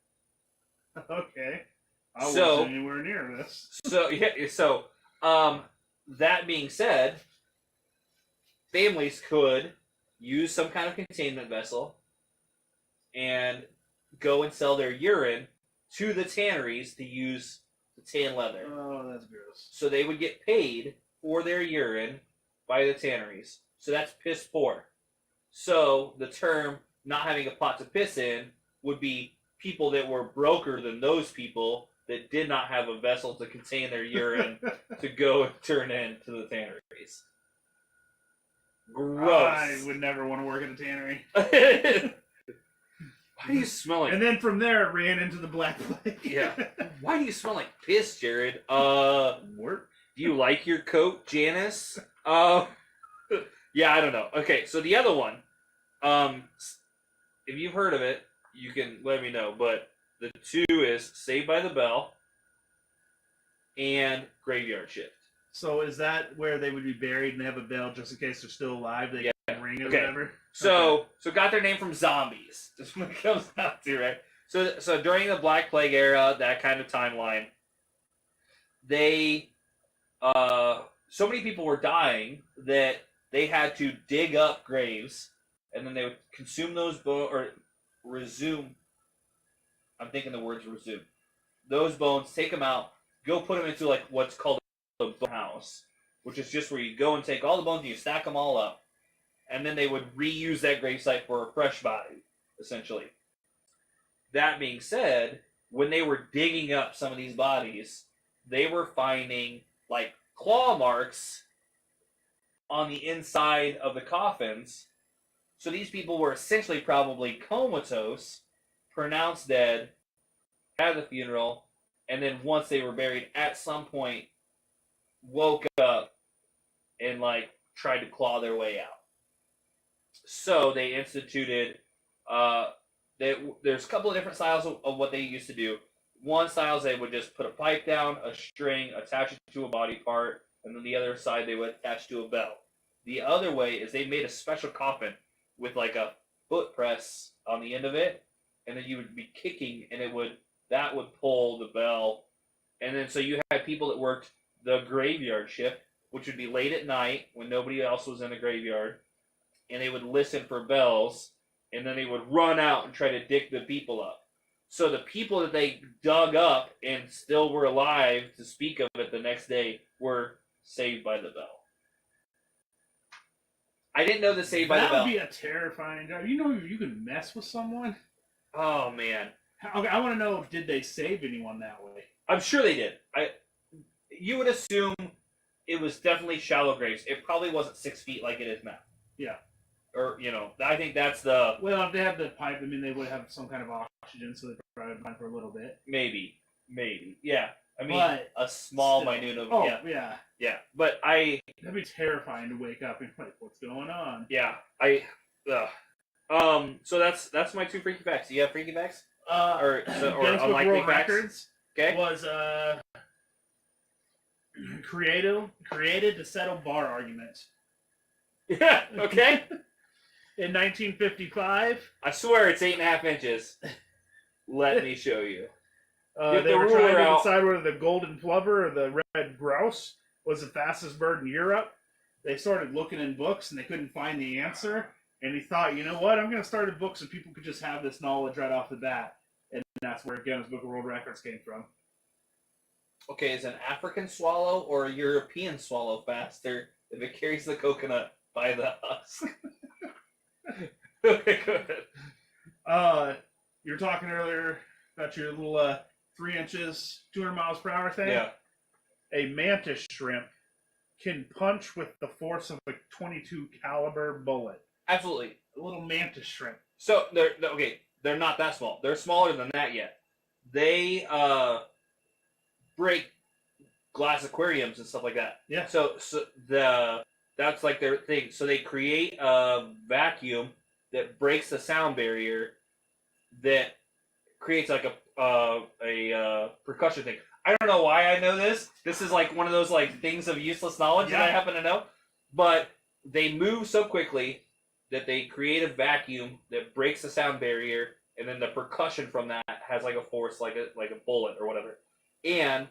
Speaker 2: Okay. I wasn't anywhere near this.
Speaker 1: So that being said, families could use some kind of containment vessel and go and sell their urine to the tanneries to use to tan leather.
Speaker 2: Oh, that's gross.
Speaker 1: So they would get paid for their urine by the tanneries. So that's piss poor. So the term not having a pot to piss in would be people that were broker than those people that did not have a vessel to contain their urine to go and turn into the tanneries. Gross.
Speaker 2: I would never want to work at a tannery.
Speaker 1: Why do you smell like...
Speaker 2: And then from there, it ran into the Black Plague.
Speaker 1: Yeah. Why do you smell like piss, Jared?
Speaker 2: Work.
Speaker 1: Do you like your coat, Janice? Yeah, I don't know. Okay, so the other one, if you've heard of it, you can let me know. But the two is Saved by the Bell and Graveyard Shift.
Speaker 2: So is that where they would be buried and they have a bell just in case they're still alive? They can ring it or
Speaker 1: Okay.
Speaker 2: whatever?
Speaker 1: So got their name from zombies. That's what it comes down to, right? So during the Black Plague era, that kind of timeline, they so many people were dying that they had to dig up graves, and then they would consume those or resume. I'm thinking the words resume. Those bones, take them out, go put them into like what's called a bone house, which is just where you go and take all the bones and you stack them all up, and then they would reuse that gravesite for a fresh body, essentially. That being said, when they were digging up some of these bodies, they were finding like claw marks on the inside of the coffins. So these people were essentially probably comatose, pronounced dead, had the funeral, and then once they were buried, at some point, woke up and like tried to claw their way out. So they instituted. There's a couple of different styles of what they used to do. One style is they would just put a pipe down, a string, attach it to a body part, and then the other side they would attach to a bell. The other way is they made a special coffin with like a foot press on the end of it, and then you would be kicking, and that would pull the bell. And then so you had people that worked the graveyard shift, which would be late at night when nobody else was in the graveyard, and they would listen for bells, and then they would run out and try to dig the people up. So the people that they dug up and still were alive to speak of it the next day were saved by the bell. I didn't know the Saved by the Bell.
Speaker 2: That would be a terrifying job. You know you can mess with someone?
Speaker 1: Oh, man.
Speaker 2: Okay, I want to know, did they save anyone that way?
Speaker 1: I'm sure they did. You would assume it was definitely shallow graves. It probably wasn't 6 feet like it is now.
Speaker 2: Yeah.
Speaker 1: Or, I think that's the...
Speaker 2: Well, if they have the pipe, I mean, they would have some kind of oxygen, so they probably run for a little bit.
Speaker 1: Maybe. Yeah. I mean,
Speaker 2: but
Speaker 1: a small,
Speaker 2: still.
Speaker 1: minute of...
Speaker 2: Oh,
Speaker 1: yeah. Yeah. But I...
Speaker 2: That'd be terrifying to wake up and like, what's going on?
Speaker 1: Yeah. So that's my two freaky facts. Do you have freaky facts? Or unlikely facts? Records
Speaker 2: was created to settle bar arguments.
Speaker 1: Yeah, okay.
Speaker 2: In 1955.
Speaker 1: I swear it's 8.5 inches. Let me show you. Get
Speaker 2: They
Speaker 1: the
Speaker 2: were trying
Speaker 1: ruler
Speaker 2: to
Speaker 1: out.
Speaker 2: decide whether the golden plover or the red grouse was the fastest bird in Europe. They started looking in books and they couldn't find the answer. And he thought, you know what? I'm going to start a book so people could just have this knowledge right off the bat. And that's where Guinness Book of World Records came from.
Speaker 1: Okay, is an African swallow or a European swallow faster if it carries the coconut by the husk? Okay, go ahead.
Speaker 2: You were talking earlier about your little 3 inches, 200 miles per hour thing.
Speaker 1: Yeah.
Speaker 2: A mantis shrimp can punch with the force of a .22 caliber bullet.
Speaker 1: Absolutely.
Speaker 2: A little mantis shrimp.
Speaker 1: So they're not that small. They're smaller than that yet. They break glass aquariums and stuff like that.
Speaker 2: Yeah.
Speaker 1: So that's like their thing. So they create a vacuum that breaks the sound barrier that creates like a percussion thing. I don't know why I know this. This is like one of those like things of useless knowledge that I happen to know. But they move so quickly that they create a vacuum that breaks the sound barrier, and then the percussion from that has like a force, like a bullet or whatever. And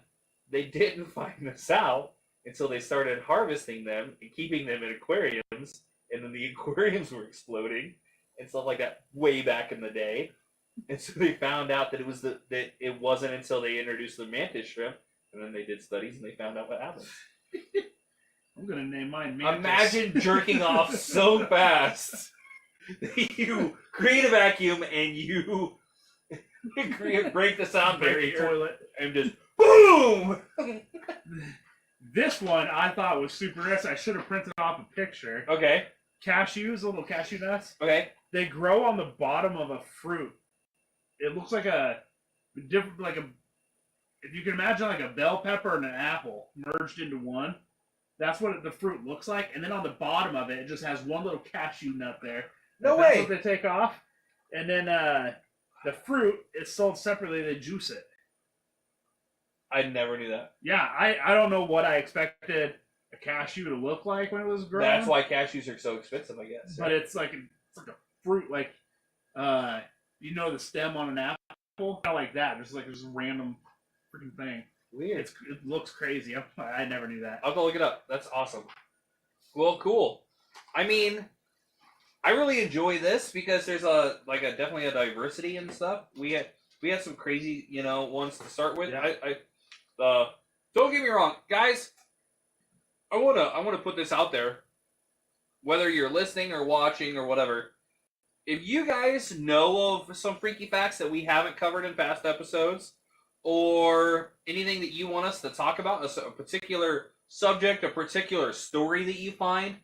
Speaker 1: they didn't find this out until they started harvesting them and keeping them in aquariums, and then the aquariums were exploding and stuff like that way back in the day. And so they found out that it wasn't until they introduced the mantis shrimp, and then they did studies and they found out what happened.
Speaker 2: I'm gonna name mine mantis.
Speaker 1: Imagine jerking off so fast that you create a vacuum and you break the sound barrier
Speaker 2: toilet
Speaker 1: and just boom.
Speaker 2: This one I thought was super nice. I should have printed off a picture.
Speaker 1: Okay.
Speaker 2: Cashews, little cashew nuts.
Speaker 1: Okay.
Speaker 2: They grow on the bottom of a fruit. It looks like if you can imagine like a bell pepper and an apple merged into one. That's what the fruit looks like. And then on the bottom of it, it just has one little cashew nut there.
Speaker 1: No
Speaker 2: That's
Speaker 1: way.
Speaker 2: what they take off. And then the fruit is sold separately. They juice it.
Speaker 1: I nelike that.
Speaker 2: Yeah, I don't know what I expected a cashew to look like when it was growing.
Speaker 1: That's why cashews are so expensive, I guess.
Speaker 2: But it's like a fruit, like the stem on an apple, kind of like that. There's like this random freaking thing.
Speaker 1: Weird.
Speaker 2: It looks crazy. I never knew that.
Speaker 1: I'll go look it up. That's awesome. Well, cool. I mean, I really enjoy this because there's definitely a diversity and stuff. We had some crazy ones to start with.
Speaker 2: Yeah.
Speaker 1: Don't get me wrong, guys. I wanna put this out there. Whether you're listening or watching or whatever, if you guys know of some freaky facts that we haven't covered in past episodes, or anything that you want us to talk about, a particular subject, a particular story that you find,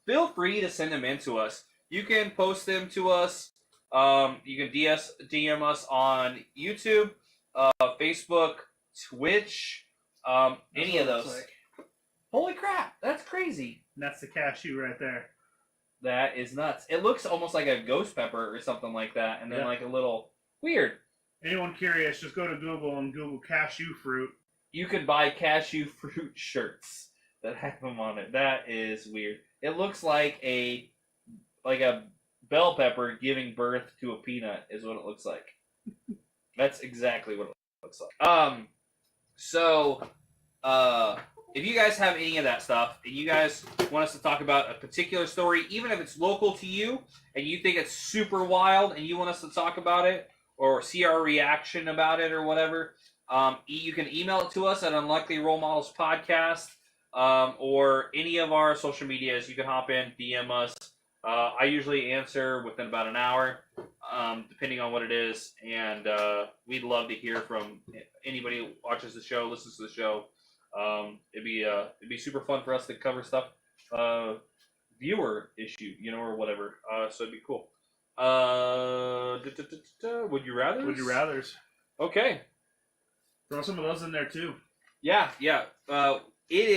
Speaker 1: feel free to send them in to us. You can post them to us. You can DM us on YouTube, Facebook, Twitch, any of those. Like. Holy crap, that's crazy.
Speaker 2: And that's the cashew right there.
Speaker 1: That is nuts. It looks almost like a ghost pepper or something like that, and then like a little weird.
Speaker 2: Anyone curious, just go to Google and Google cashew fruit.
Speaker 1: You can buy cashew fruit shirts that have them on it. That is weird. It looks like a bell pepper giving birth to a peanut is what it looks like. That's exactly what it looks like. If you guys have any of that stuff and you guys want us to talk about a particular story, even if it's local to you and you think it's super wild and you want us to talk about it or see our reaction about it or whatever, you can email it to us at Unlikely Role Models Podcast or any of our social medias. You can hop in, DM us. I usually answer within about an hour, depending on what it is, and we'd love to hear from anybody who watches the show, listens to the show. It'd be super fun for us to cover stuff, viewer issue, or whatever. So it'd be cool. Would you rather?
Speaker 2: Would you rather's?
Speaker 1: Okay.
Speaker 2: Throw some of those in there too.
Speaker 1: Yeah. It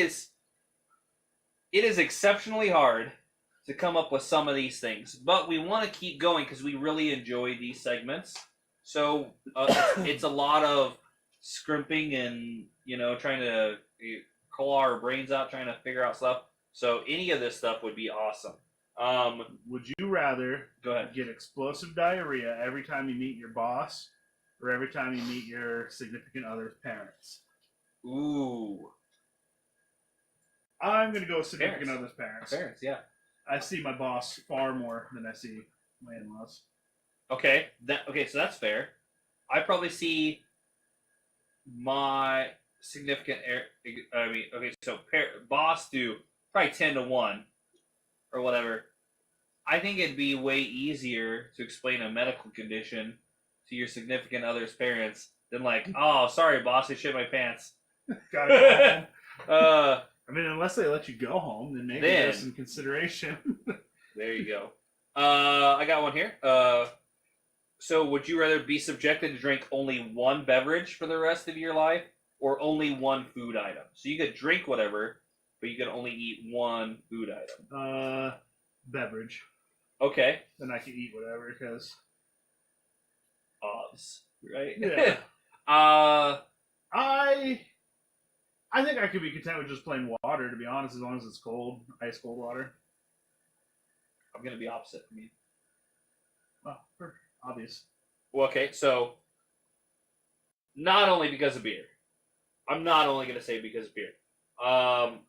Speaker 1: is exceptionally hard to come up with some of these things, but we want to keep going because we really enjoy these segments. So it's a lot of scrimping and trying to claw our brains out, trying to figure out stuff. So any of this stuff would be awesome.
Speaker 2: Would you rather
Speaker 1: go ahead.
Speaker 2: Get explosive diarrhea every time you meet your boss, or every time you meet your significant other's parents?
Speaker 1: Ooh.
Speaker 2: I'm going to go significant
Speaker 1: Parents.
Speaker 2: other's parents.
Speaker 1: Parents, yeah.
Speaker 2: I see my boss far more than I see my in-laws.
Speaker 1: Okay, so that's fair. I probably see my significant boss do probably 10-1 or whatever. I think it'd be way easier to explain a medical condition to your significant other's parents than like, oh, sorry, boss, I shit my pants.
Speaker 2: Gotta go home. I mean, unless they let you go home, then maybe there's some consideration.
Speaker 1: There you go. I got one here. So would you rather be subjected to drink only one beverage for the rest of your life or only one food item? So you could drink whatever, but you could only eat one food item.
Speaker 2: Beverage.
Speaker 1: Okay.
Speaker 2: Then I can eat whatever, because...
Speaker 1: Odds, right?
Speaker 2: Yeah. I think I could be content with just plain water, to be honest, as long as it's cold, ice cold water.
Speaker 1: I'm gonna be opposite from you.
Speaker 2: Well, obvious.
Speaker 1: Well, okay, so not only because of beer. I'm not only gonna say because of beer. I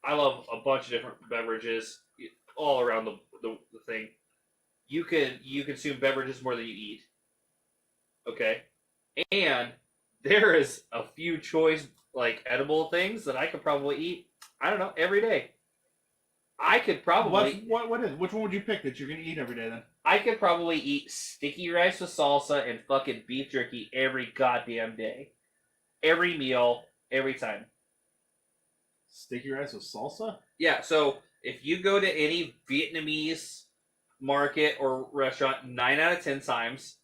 Speaker 1: love a bunch of different beverages all around the thing. You consume beverages more than you eat. Okay, and there is a few choice like edible things that I could probably eat. I don't know, every day. I could probably
Speaker 2: which one would you pick that you're gonna eat every day then?
Speaker 1: I could probably eat sticky rice with salsa and fucking beef jerky every goddamn day. Every meal, every time.
Speaker 2: Sticky rice with salsa?
Speaker 1: Yeah, so if you go to any Vietnamese market or restaurant, 9 out of 10 times,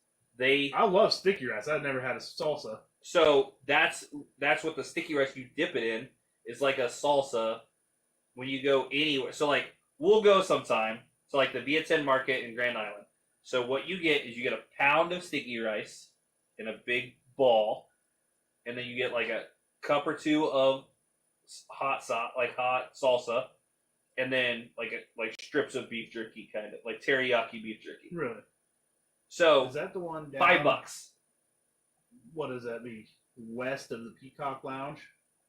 Speaker 2: I love sticky rice. I've never had a salsa.
Speaker 1: So that's what the sticky rice you dip it in is like a salsa when you go anywhere. So like we'll go sometime. So like the Viet Thanh market in Grand Island. So what you get is you get a pound of sticky rice in a big ball, and then you get like a cup or two of hot salsa, and then like strips of beef jerky, kind of like teriyaki beef jerky.
Speaker 2: Really?
Speaker 1: So
Speaker 2: is that the one down,
Speaker 1: $5?
Speaker 2: What does that be? West of the Peacock Lounge?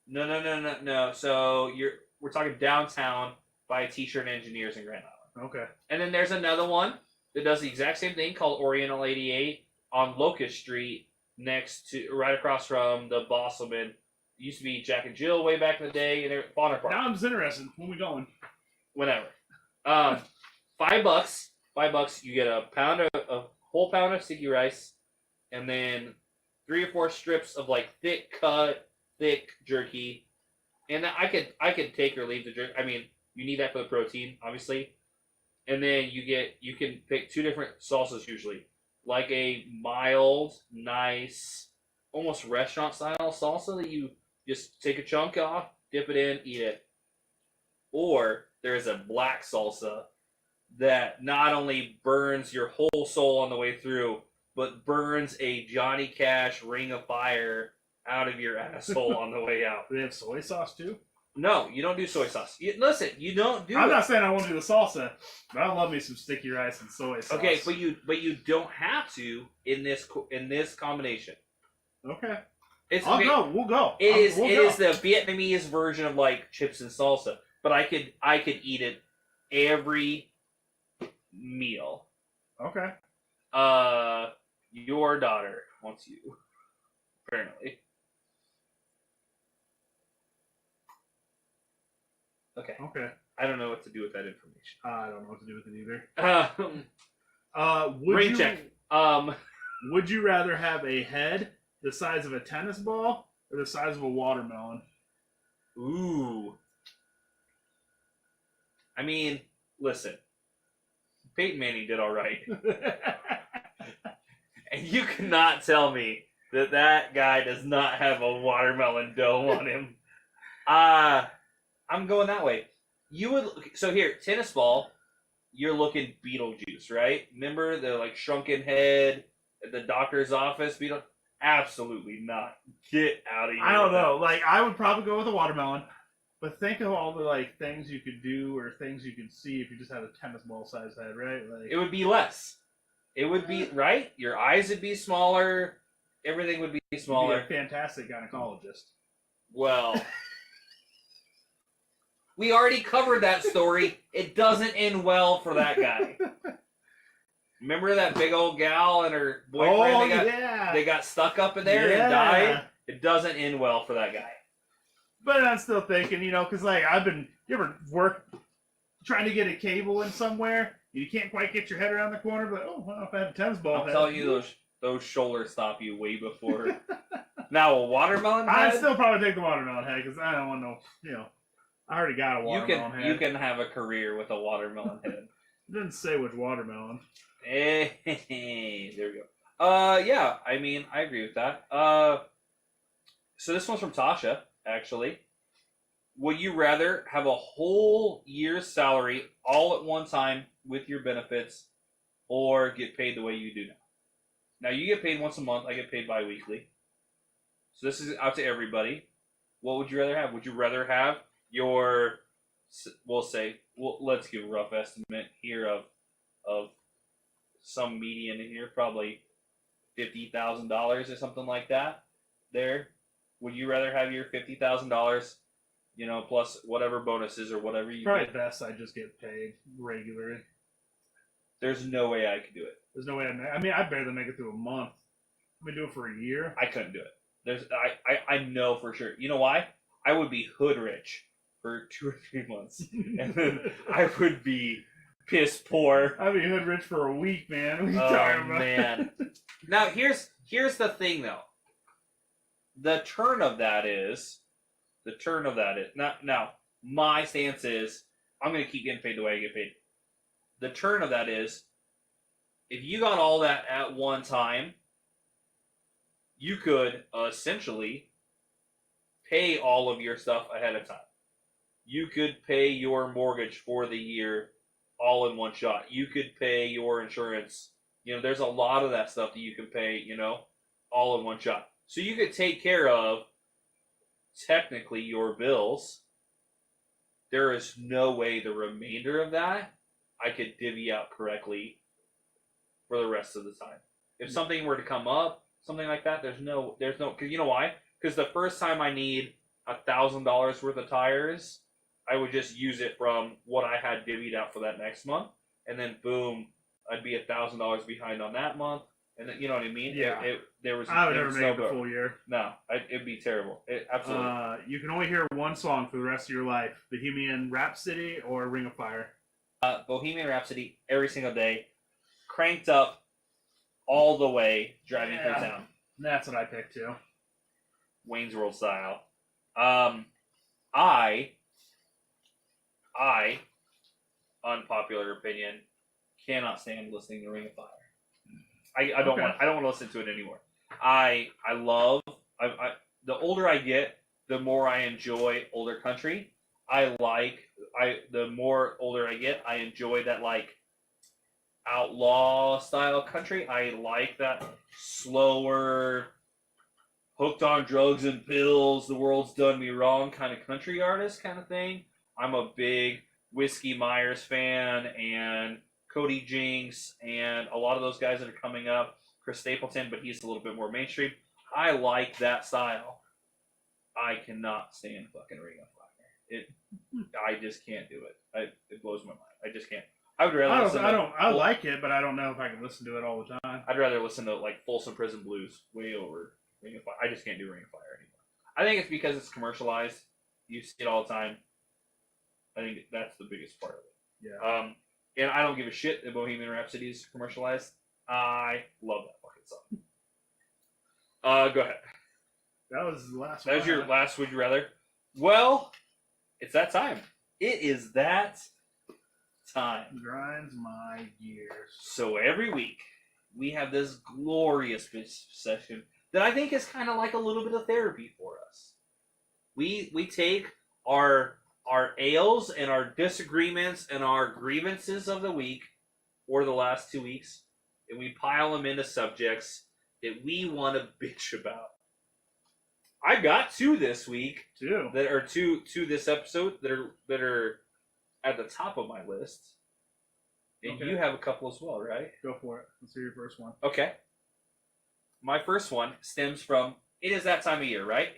Speaker 1: No. So we're talking downtown by T-shirt Engineers in Grand Island.
Speaker 2: Okay.
Speaker 1: And then there's another one that does the exact same thing called Oriental 88 on Locust Street, right across from the Bosselman. It used to be Jack and Jill way back in the day, and Bonner Park.
Speaker 2: Now I'm just interested. When we going?
Speaker 1: Whenever. $5. $5. You get a whole pound of sticky rice, and then 3 or 4 strips of like thick jerky. And I could take or leave the jerky. I mean, you need that for the protein, obviously. And then you can pick 2 different salsas usually, like a mild, nice, almost restaurant style salsa that you just take a chunk off, dip it in, eat it. Or there is a black salsa that not only burns your whole soul on the way through, but burns a Johnny Cash Ring of Fire out of your asshole on the way out.
Speaker 2: Do they have soy sauce too?
Speaker 1: No, you don't do soy sauce. Listen, you don't do.
Speaker 2: I'm not saying I won't do the salsa, but I love me some sticky rice and soy sauce.
Speaker 1: Okay, but you don't have to in this combination.
Speaker 2: Okay.
Speaker 1: I'll
Speaker 2: go. We'll go.
Speaker 1: It is the Vietnamese version of like chips and salsa, but I could eat it every meal.
Speaker 2: Okay.
Speaker 1: Your daughter wants you, apparently. Okay. I don't know what to do with that information.
Speaker 2: I don't know what to do with it either.
Speaker 1: Rain check.
Speaker 2: Would you rather have a head the size of a tennis ball or the size of a watermelon?
Speaker 1: Ooh. I mean, listen. Peyton Manning did all right. And you cannot tell me that guy does not have a watermelon dome on him. I'm going that way. So here, tennis ball, you're looking Beetlejuice, right? Remember the like shrunken head at the doctor's office? Absolutely not. Get out of here.
Speaker 2: I don't know. Like, I would probably go with a watermelon. But think of all the like things you could do or things you could see if you just had a tennis ball sized head, right? Like,
Speaker 1: it would be less. It would be, right? Your eyes would be smaller. Everything would be
Speaker 2: You'd be
Speaker 1: smaller.
Speaker 2: a fantastic gynecologist.
Speaker 1: Well, we already covered that story. It doesn't end well for that guy. Remember that big old gal and her boyfriend? They got stuck up in there and died. It doesn't end well for that guy.
Speaker 2: But I'm still thinking, you know, because like you ever work trying to get a cable in somewhere, and you can't quite get your head around the corner, but well, if I had a tennis ball
Speaker 1: I'll
Speaker 2: head.
Speaker 1: tell you, those shoulders stop you way before. Now a watermelon head.
Speaker 2: I'd still probably take the watermelon head because I don't want no, you know, I already got a watermelon head.
Speaker 1: You can have a career with a watermelon head.
Speaker 2: It didn't say which watermelon.
Speaker 1: Hey, there we go. Yeah, I mean, I agree with that. So this one's from Tasha, actually. Would you rather have a whole year's salary all at one time with your benefits, or get paid the way you do now? Now, you get paid once a month. I get paid bi-weekly. So this is out to everybody. What would you rather have? Would you rather have your, let's give a rough estimate here of some median in here, probably $50,000 or something like that. There, would you rather have your $50,000, you know, plus whatever bonuses or whatever you
Speaker 2: Probably
Speaker 1: get?
Speaker 2: best I just get paid regularly.
Speaker 1: There's no way I could do it.
Speaker 2: There's no way I mean, I barely make it through a month. I'm gonna do it for a year.
Speaker 1: I couldn't do it. I know for sure. You know why? I would be hood rich for 2 or 3 months, and then I would be piss poor.
Speaker 2: I'd be hood rich for a week, man. What are you
Speaker 1: Oh
Speaker 2: talking about?
Speaker 1: man! Now here's the thing though. The turn of that is now my stance is I'm gonna keep getting paid the way I get paid. The turn of that is if you got all that at one time, you could essentially pay all of your stuff ahead of time. You could pay your mortgage for the year all in one shot. You could pay your insurance. You know, there's a lot of that stuff that you can pay, you know, all in one shot. So you could take care of technically your bills. There is no way the remainder of that I could divvy out correctly for the rest of the time. If something were to come up, something like that, there's no, because you know why? Because the first time I need $1,000 worth of tires, I would just use it from what I had divvied out for that next month, and then boom, I'd be $1,000 behind on that month, and then, you know what I mean?
Speaker 2: Yeah.
Speaker 1: I
Speaker 2: would never make it the full year.
Speaker 1: No, it'd be terrible. Absolutely.
Speaker 2: You can only hear one song for the rest of your life: Bohemian Rhapsody or Ring of Fire.
Speaker 1: Bohemian Rhapsody every single day, cranked up all the way, driving through town.
Speaker 2: That's what I picked too.
Speaker 1: Wayne's World style. I, unpopular opinion, cannot stand listening to Ring of Fire. I don't want to listen to it anymore. The older I get, the more I enjoy older country. The more older I get, I enjoy that like outlaw style country. I like that slower, hooked on drugs and pills, the world's done me wrong kind of country artist kind of thing. I'm a big Whiskey Myers fan and Cody Jinks and a lot of those guys that are coming up. Chris Stapleton, but he's a little bit more mainstream. I like that style. I cannot stand fucking Ring of Fire. I just can't do it. It blows my mind. I just can't. I would rather listen to...
Speaker 2: I like it, but I don't know if I can listen to it all the time.
Speaker 1: I'd rather listen to like Folsom Prison Blues way over Ring of Fire. I just can't do Ring of Fire anymore. I think it's because it's commercialized. You see it all the time. I think that's the biggest part of it.
Speaker 2: Yeah.
Speaker 1: And I don't give a shit that Bohemian Rhapsody is commercialized. I love that fucking song. Go ahead.
Speaker 2: That was the last
Speaker 1: one. That was your last Would You Rather? Well, it's that time. It is that time.
Speaker 2: Grinds my gears.
Speaker 1: So every week, we have this glorious session that I think is kind of like a little bit of therapy for us. We take our ails and our disagreements and our grievances of the week or the last 2 weeks, and we pile them into subjects that we want to bitch about. I got 2 this week.
Speaker 2: 2
Speaker 1: that are two this episode that are at the top of my list. And
Speaker 2: Okay.
Speaker 1: you have a couple as well, right?
Speaker 2: Go for it. Let's hear your first one.
Speaker 1: Okay. My first one stems from, it is that time of year, right?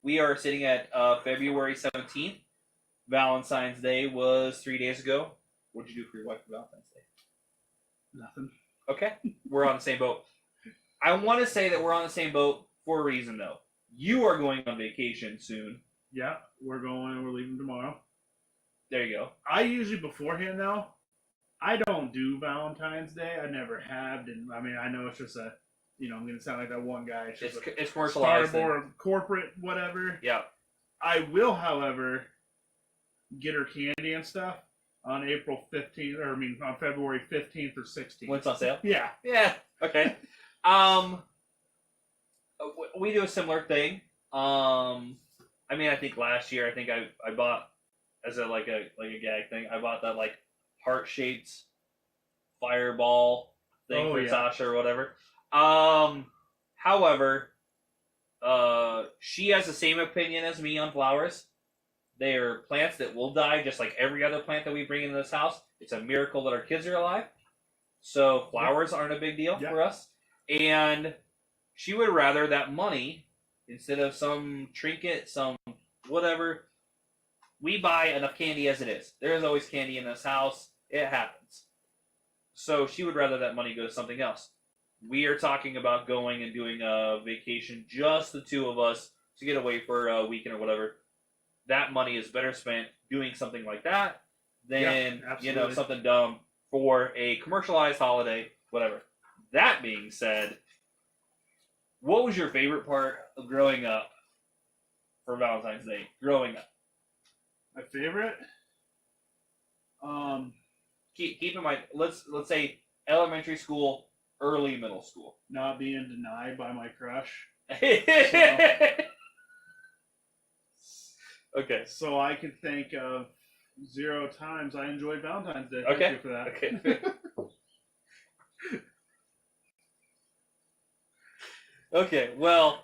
Speaker 1: We are sitting at February 17th. Valentine's Day was 3 days ago. What did you do for your wife for Valentine's Day?
Speaker 2: Nothing.
Speaker 1: Okay. We're on the same boat. I want to say that we're on the same boat for a reason, though. You are going on vacation soon.
Speaker 2: Yeah, we're leaving tomorrow.
Speaker 1: There you go.
Speaker 2: I usually beforehand though, I don't do Valentine's Day. I never have. And I mean, I know it's just I'm gonna sound like that one guy.
Speaker 1: It's commercialized.
Speaker 2: Starboard, corporate, whatever.
Speaker 1: Yeah.
Speaker 2: I will, however, get her candy and stuff on April 15th, on February 15th or 16th.
Speaker 1: When it's on sale?
Speaker 2: Yeah.
Speaker 1: Yeah. Okay. We do a similar thing. I think last year, I bought, as a gag thing, I bought that like heart-shaped fireball thing for Sasha or whatever. However, she has the same opinion as me on flowers. They are plants that will die, just like every other plant that we bring into this house. It's a miracle that our kids are alive. So flowers aren't a big deal for us. And she would rather that money, instead of some trinket, some whatever, we buy enough candy as it is. There is always candy in this house. It happens. So she would rather that money go to something else. We are talking about going and doing a vacation, just the two of us, to get away for a weekend or whatever. That money is better spent doing something like that than something dumb for a commercialized holiday, whatever. That being said, what was your favorite part of growing up for Valentine's Day? Growing up.
Speaker 2: My favorite?
Speaker 1: Keep in mind, let's say elementary school, early middle school.
Speaker 2: Not being denied by my crush.
Speaker 1: Okay.
Speaker 2: So I can think of 0 times I enjoyed Valentine's Day.
Speaker 1: Okay.
Speaker 2: Thank you for that.
Speaker 1: Okay. Okay, well,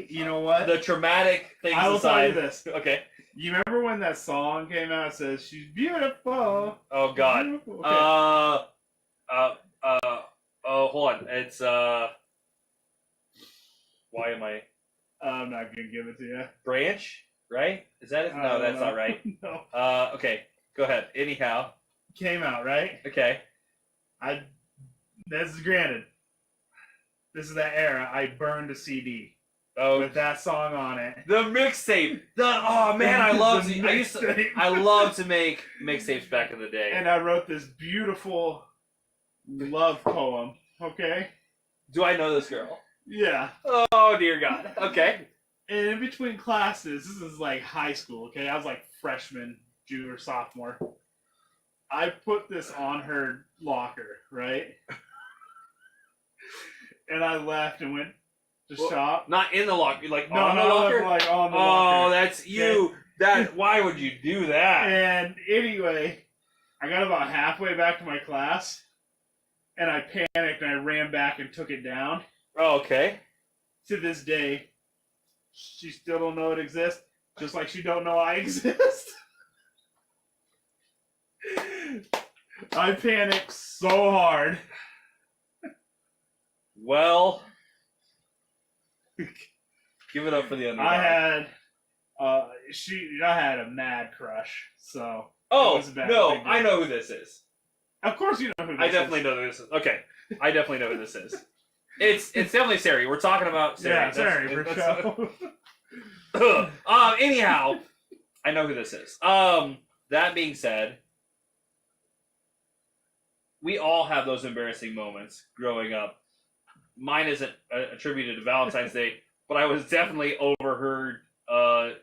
Speaker 2: you know what?
Speaker 1: The traumatic things
Speaker 2: I will
Speaker 1: aside,
Speaker 2: tell you this.
Speaker 1: Okay.
Speaker 2: You remember when that song came out? It says, "She's beautiful."
Speaker 1: Oh God.
Speaker 2: Beautiful. Okay.
Speaker 1: Oh, hold on. It's why am I?
Speaker 2: I'm not gonna give it to you.
Speaker 1: Branch, right? Is that it? No, that's not right.
Speaker 2: No.
Speaker 1: Okay. Go ahead. Anyhow.
Speaker 2: Came out, right?
Speaker 1: Okay.
Speaker 2: This is granted. This is that era. I burned a CD with that song on it.
Speaker 1: The mixtape. Oh man, I love to make mixtapes back in the day.
Speaker 2: And I wrote this beautiful love poem. Okay.
Speaker 1: Do I know this girl?
Speaker 2: Yeah.
Speaker 1: Oh dear God. Okay.
Speaker 2: And in between classes, this is like high school. Okay, I was like freshman, junior, sophomore. I put this on her locker, right? And I left and went to shop.
Speaker 1: Not in the locker, like
Speaker 2: no,
Speaker 1: on the locker?
Speaker 2: Like on the locker.
Speaker 1: Oh, that's you. Why would you do that?
Speaker 2: And anyway, I got about halfway back to my class, and I panicked and I ran back and took it down.
Speaker 1: Oh, okay.
Speaker 2: To this day, she still don't know it exists, just like she don't know I exist. I panicked so hard.
Speaker 1: Well, give it up for the underdog.
Speaker 2: I had a mad crush, so.
Speaker 1: Oh, no, I know who this is.
Speaker 2: Of course you know who this is.
Speaker 1: I definitely know who this is. Okay, I definitely know who this is. It's definitely Sari. We're talking about Sari.
Speaker 2: Yeah, Sari, for sure.
Speaker 1: Anyhow, I know who this is. That being said, we all have those embarrassing moments growing up. Mine isn't attributed to Valentine's Day, but I was definitely overheard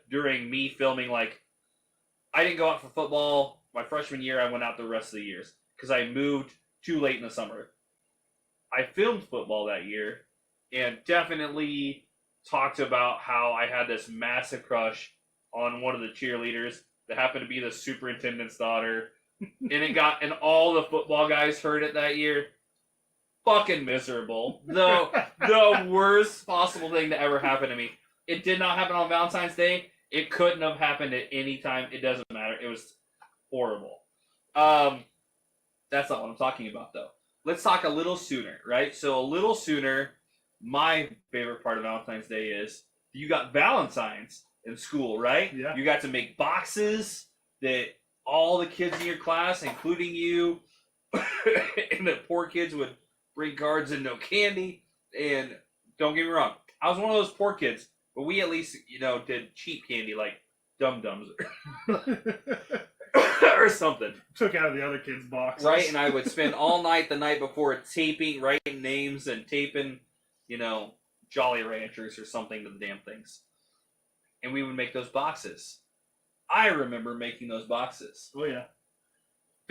Speaker 1: during me filming. Like, I didn't go out for football my freshman year. I went out the rest of the years because I moved too late in the summer. I filmed football that year and definitely talked about how I had this massive crush on one of the cheerleaders that happened to be the superintendent's daughter. And all the football guys heard it that year. Fucking miserable. The worst possible thing to ever happen to me. It did not happen on Valentine's Day. It couldn't have happened at any time. It doesn't matter. It was horrible. That That's not what I'm talking about, though. Let's talk a little sooner, right? So a little sooner, my favorite part of Valentine's Day is you got Valentines in school, right?
Speaker 2: Yeah.
Speaker 1: You got to make boxes that all the kids in your class, including you, and the poor kids would bring cards and no candy. And don't get me wrong, I was one of those poor kids, but we at least, did cheap candy like Dum Dums or something.
Speaker 2: Took out of the other kids' boxes.
Speaker 1: Right, and I would spend all night the night before writing names and taping, Jolly Ranchers or something to the damn things. And we would make those boxes. I remember making those boxes.
Speaker 2: Oh, yeah.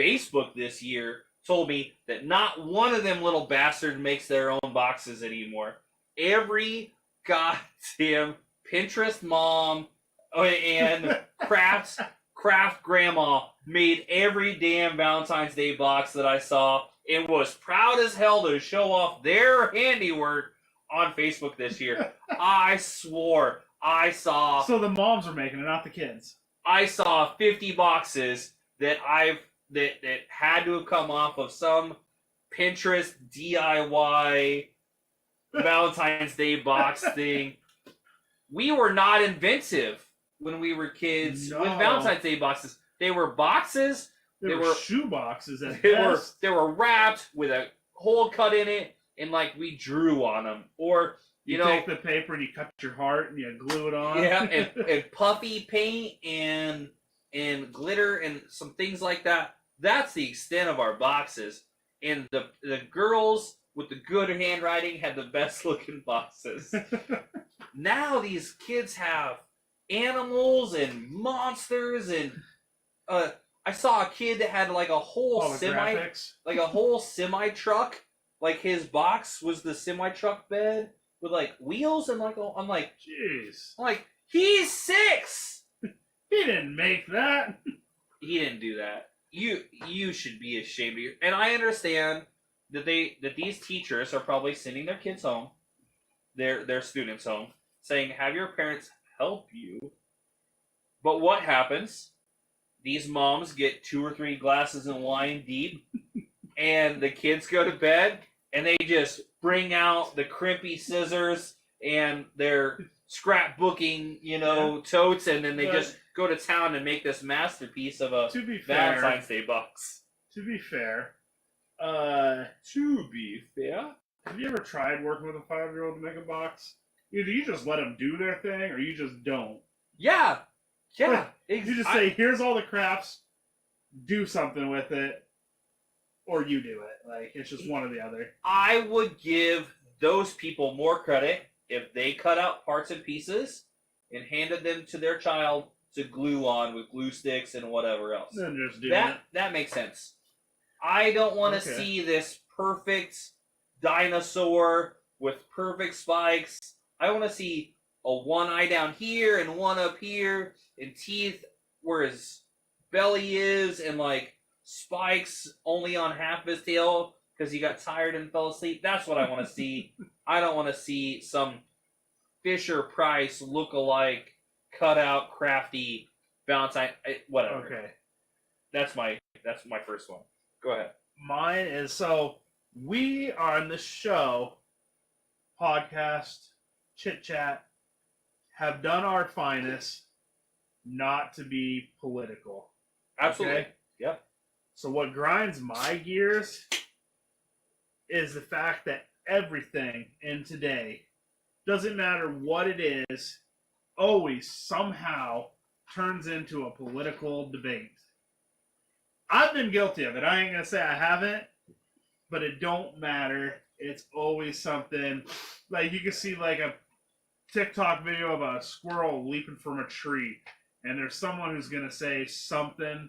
Speaker 1: Facebook this year told me that not one of them little bastards makes their own boxes anymore. Every goddamn Pinterest mom and craft grandma made every damn Valentine's Day box that I saw and was proud as hell to show off their handiwork on Facebook this year. I swore I saw...
Speaker 2: So the moms are making it, not the kids.
Speaker 1: I saw 50 boxes that that had to have come off of some Pinterest DIY Valentine's Day box thing. We were not inventive when we were kids with Valentine's Day boxes. They were boxes.
Speaker 2: They were shoe boxes at
Speaker 1: they
Speaker 2: best.
Speaker 1: They were wrapped with a hole cut in it, and we drew on them. Or
Speaker 2: you take the paper and you cut your heart and you glue it on.
Speaker 1: Yeah, and puffy paint and glitter and some things like that. That's the extent of our boxes. And the girls with the good handwriting had the best looking boxes. Now these kids have animals and monsters and I saw a kid that had a whole semi truck. Like his box was the semi truck bed with wheels and I'm like,
Speaker 2: jeez.
Speaker 1: I'm like, he's 6.
Speaker 2: He didn't make that.
Speaker 1: He didn't do that. You should be ashamed of you. And I understand that these teachers are probably sending their kids home, their students home, saying, have your parents help you. But what happens? These moms get 2 or 3 glasses of wine deep, and the kids go to bed, and they just bring out the crimpy scissors and their scrapbooking, totes, and then they just go to town and make this masterpiece of a Valentine's Day box.
Speaker 2: To be fair,
Speaker 1: have you
Speaker 2: ever tried working with a 5-year-old to make a box? Either you just let them do their thing, or you just don't.
Speaker 1: Yeah.
Speaker 2: You just say, here's all the crafts, do something with it, or you do it. It's just one or the other.
Speaker 1: I would give those people more credit if they cut out parts and pieces and handed them to their child to glue on with glue sticks and whatever else.
Speaker 2: Then just do
Speaker 1: that. That makes sense. I don't want to see this perfect dinosaur with perfect spikes. I want to see a one eye down here and one up here, and teeth where his belly is, and spikes only on half his tail because he got tired and fell asleep. That's what I want to see. I don't want to see some Fisher Price look-alike, cut-out, crafty Valentine. Whatever.
Speaker 2: Okay.
Speaker 1: That's my first one. Go ahead.
Speaker 2: Mine is, so we on the show, podcast, chit-chat, have done our finest not to be political.
Speaker 1: Absolutely.
Speaker 2: Okay?
Speaker 1: Yep.
Speaker 2: So what grinds my gears is the fact that everything in today, doesn't matter what it is, always somehow turns into a political debate. I've been guilty of it. I ain't going to say I haven't, but it don't matter. It's always something. You can see a TikTok video of a squirrel leaping from a tree, and there's someone who's going to say something,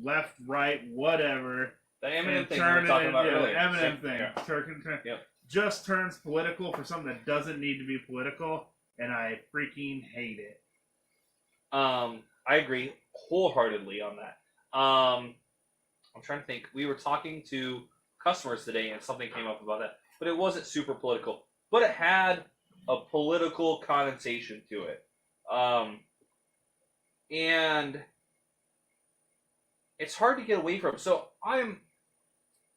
Speaker 2: left, right, whatever.
Speaker 1: The Eminem thing we were talking about earlier.
Speaker 2: Eminem thing.
Speaker 1: Yeah. Yep.
Speaker 2: Just turns political for something that doesn't need to be political, and I freaking hate it.
Speaker 1: I agree wholeheartedly on that. I'm trying to think. We were talking to customers today, and something came up about that. But it wasn't super political. But it had a political connotation to it. And it's hard to get away from. So I'm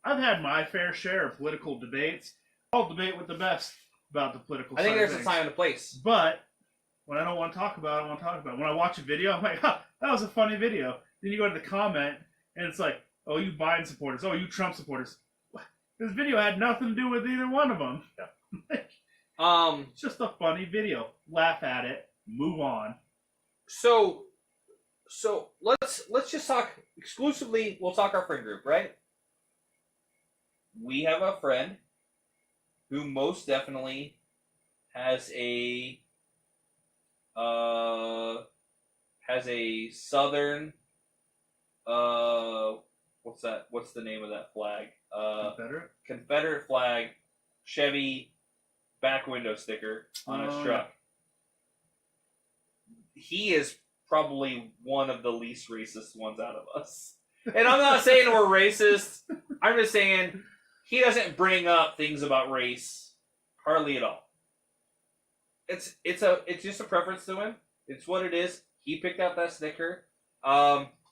Speaker 2: I've had my fair share of political debates. I'll debate with the best about the political
Speaker 1: I think
Speaker 2: side of
Speaker 1: there's a
Speaker 2: things.
Speaker 1: time and a place.
Speaker 2: But when I don't want to talk about it, I want to talk about it. When I watch a video, I'm like, huh, that was a funny video. Then you go to the comment, and it's like, oh, you Biden supporters. Oh, you Trump supporters. This video had nothing to do with either one of them.
Speaker 1: Yeah.
Speaker 2: It's just a funny video. Laugh at it. Move on.
Speaker 1: So let's just talk exclusively. We'll talk our friend group, right? We have a friend who most definitely has a southern what's that? What's the name of that flag?
Speaker 2: Confederate?
Speaker 1: Confederate flag, Chevy back window sticker on his truck. He is probably one of the least racist ones out of us. And I'm not saying we're racist. I'm just saying he doesn't bring up things about race hardly at all. It's just a preference to him. It's what it is. He picked out that sticker.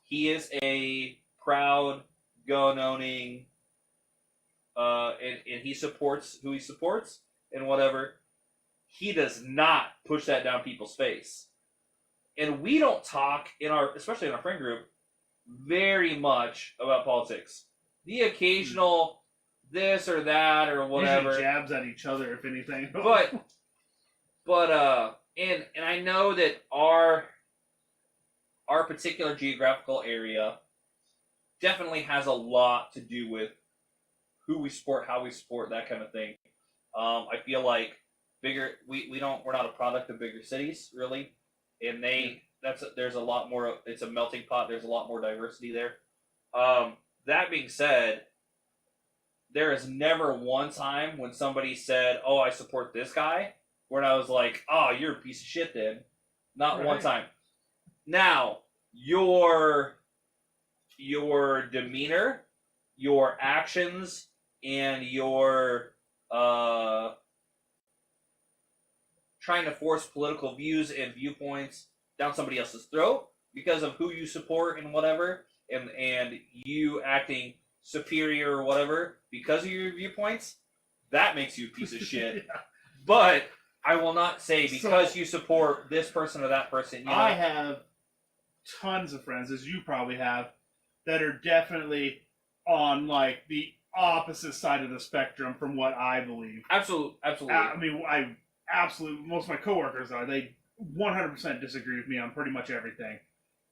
Speaker 1: He is a proud gun owning and he supports who he supports and whatever. He does not push that down people's face. And we don't talk especially in our friend group, very much about politics. The occasional this or that or whatever.
Speaker 2: Usually jabs at each other, if anything.
Speaker 1: And I know that our particular geographical area definitely has a lot to do with who we support, how we support, that kind of thing. I feel like we're not a product of bigger cities really. And there's a lot more. It's a melting pot. There's a lot more diversity there. That being said, there is never one time when somebody said, "Oh, I support this guy," when I was like, "Oh, you're a piece of shit." Then, not one time. Now, your demeanor, your actions, and your trying to force political views and viewpoints down somebody else's throat because of who you support and whatever, and you acting superior or whatever because of your viewpoints, that makes you a piece of shit. Yeah. But I will not say because you support this person or that person. You know?
Speaker 2: I have tons of friends, as you probably have, that are definitely on like the opposite side of the spectrum from what I believe.
Speaker 1: Absolutely.
Speaker 2: I mean, most of my coworkers are. They 100% disagree with me on pretty much everything.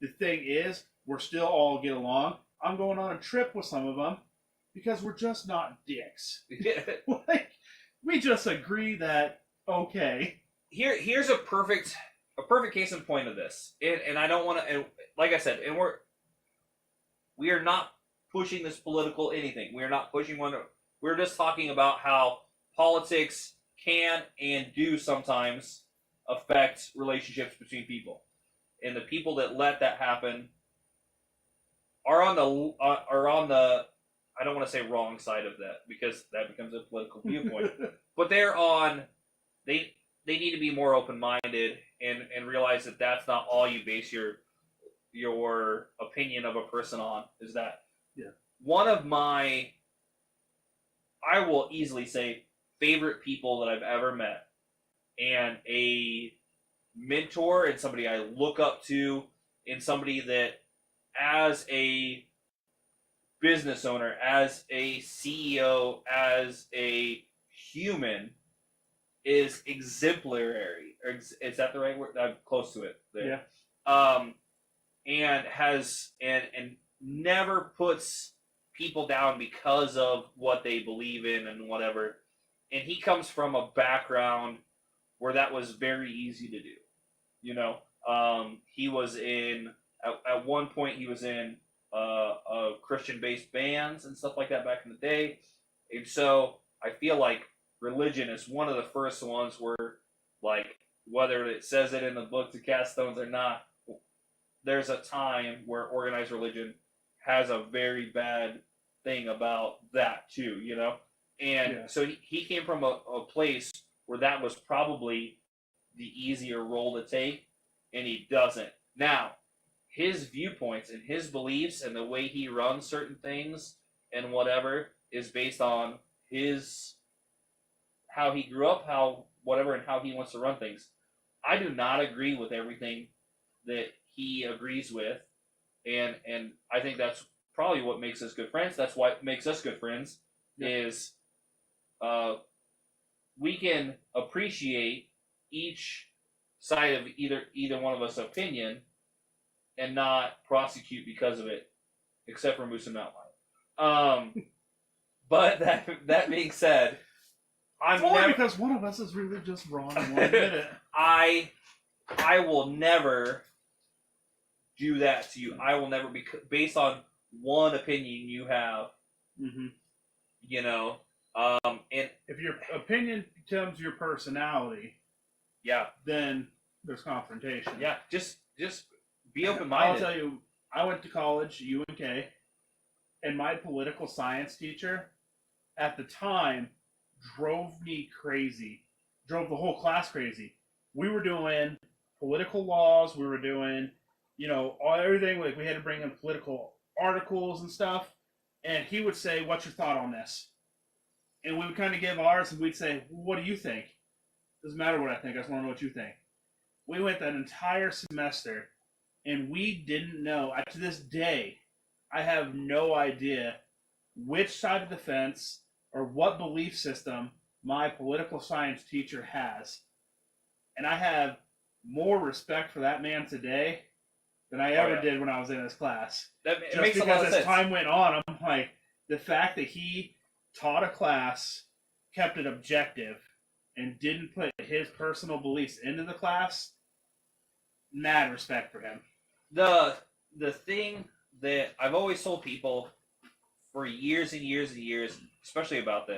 Speaker 2: The thing is, we're still all get along. I'm going on a trip with some of them because we're just not dicks. Like, we just agree that okay.
Speaker 1: Here's a perfect case in point of this, and I don't want to. Like I said, and we are not pushing this political anything. We are not pushing one. We're just talking about how politics can and do sometimes affect relationships between people, and the people that let that happen are on the I don't want to say wrong side of that because that becomes a political viewpoint, but they need to be more open-minded and realize that that's not all you base your opinion of a person on. Is that one of my, I will easily say, favorite people that I've ever met, and a mentor and somebody I look up to, and somebody that as a business owner, as a CEO, as a human, is exemplary. Is that the right word? I'm close to it there. Yeah. And has and never puts people down because of what they believe in and whatever. And he comes from a background where that was very easy to do. You know, he was at one point he was in Christian-based bands and stuff like that back in the day. And so I feel like religion is one of the first ones where, like, whether it says it in the book to cast stones or not, there's a time where organized religion has a very bad thing about that too, you know? And so he came from a place where that was probably the easier role to take, and he doesn't. Now, his viewpoints and his beliefs and the way he runs certain things and whatever is based on how he grew up, how whatever, and how he wants to run things. I do not agree with everything that he agrees with, and I think that's probably what makes us good friends. That's what makes us good friends. Is we can appreciate each side of either one of us' opinion and not prosecute because of it, except for Moose and Mountain. But that being said,
Speaker 2: because one of us is really just wrong in 1 minute.
Speaker 1: I will never do that to you. I will never be based on one opinion you have.
Speaker 2: Mm-hmm.
Speaker 1: You know, and
Speaker 2: if your opinion becomes your personality,
Speaker 1: yeah,
Speaker 2: then there's confrontation.
Speaker 1: Yeah, just be open-minded.
Speaker 2: I'll tell you, I went to college, UNK, and my political science teacher at the time drove me crazy, drove the whole class crazy. We were doing political laws, we were doing, everything, like we had to bring in political articles and stuff, and he would say, "What's your thought on this?" And we would kind of give ours, and we'd say, "What do you think?" Doesn't matter what I think, I just want to know what you think. We went that entire semester, and we didn't know. To this day, I have no idea which side of the fence or what belief system my political science teacher has. And I have more respect for that man today than I ever did when I was in his class.
Speaker 1: It makes a lot of sense.
Speaker 2: As time went on, I'm like, the fact that he taught a class, kept it objective, and didn't put his personal beliefs into the class, mad respect for him.
Speaker 1: The thing that I've always told people for years and years and years, especially about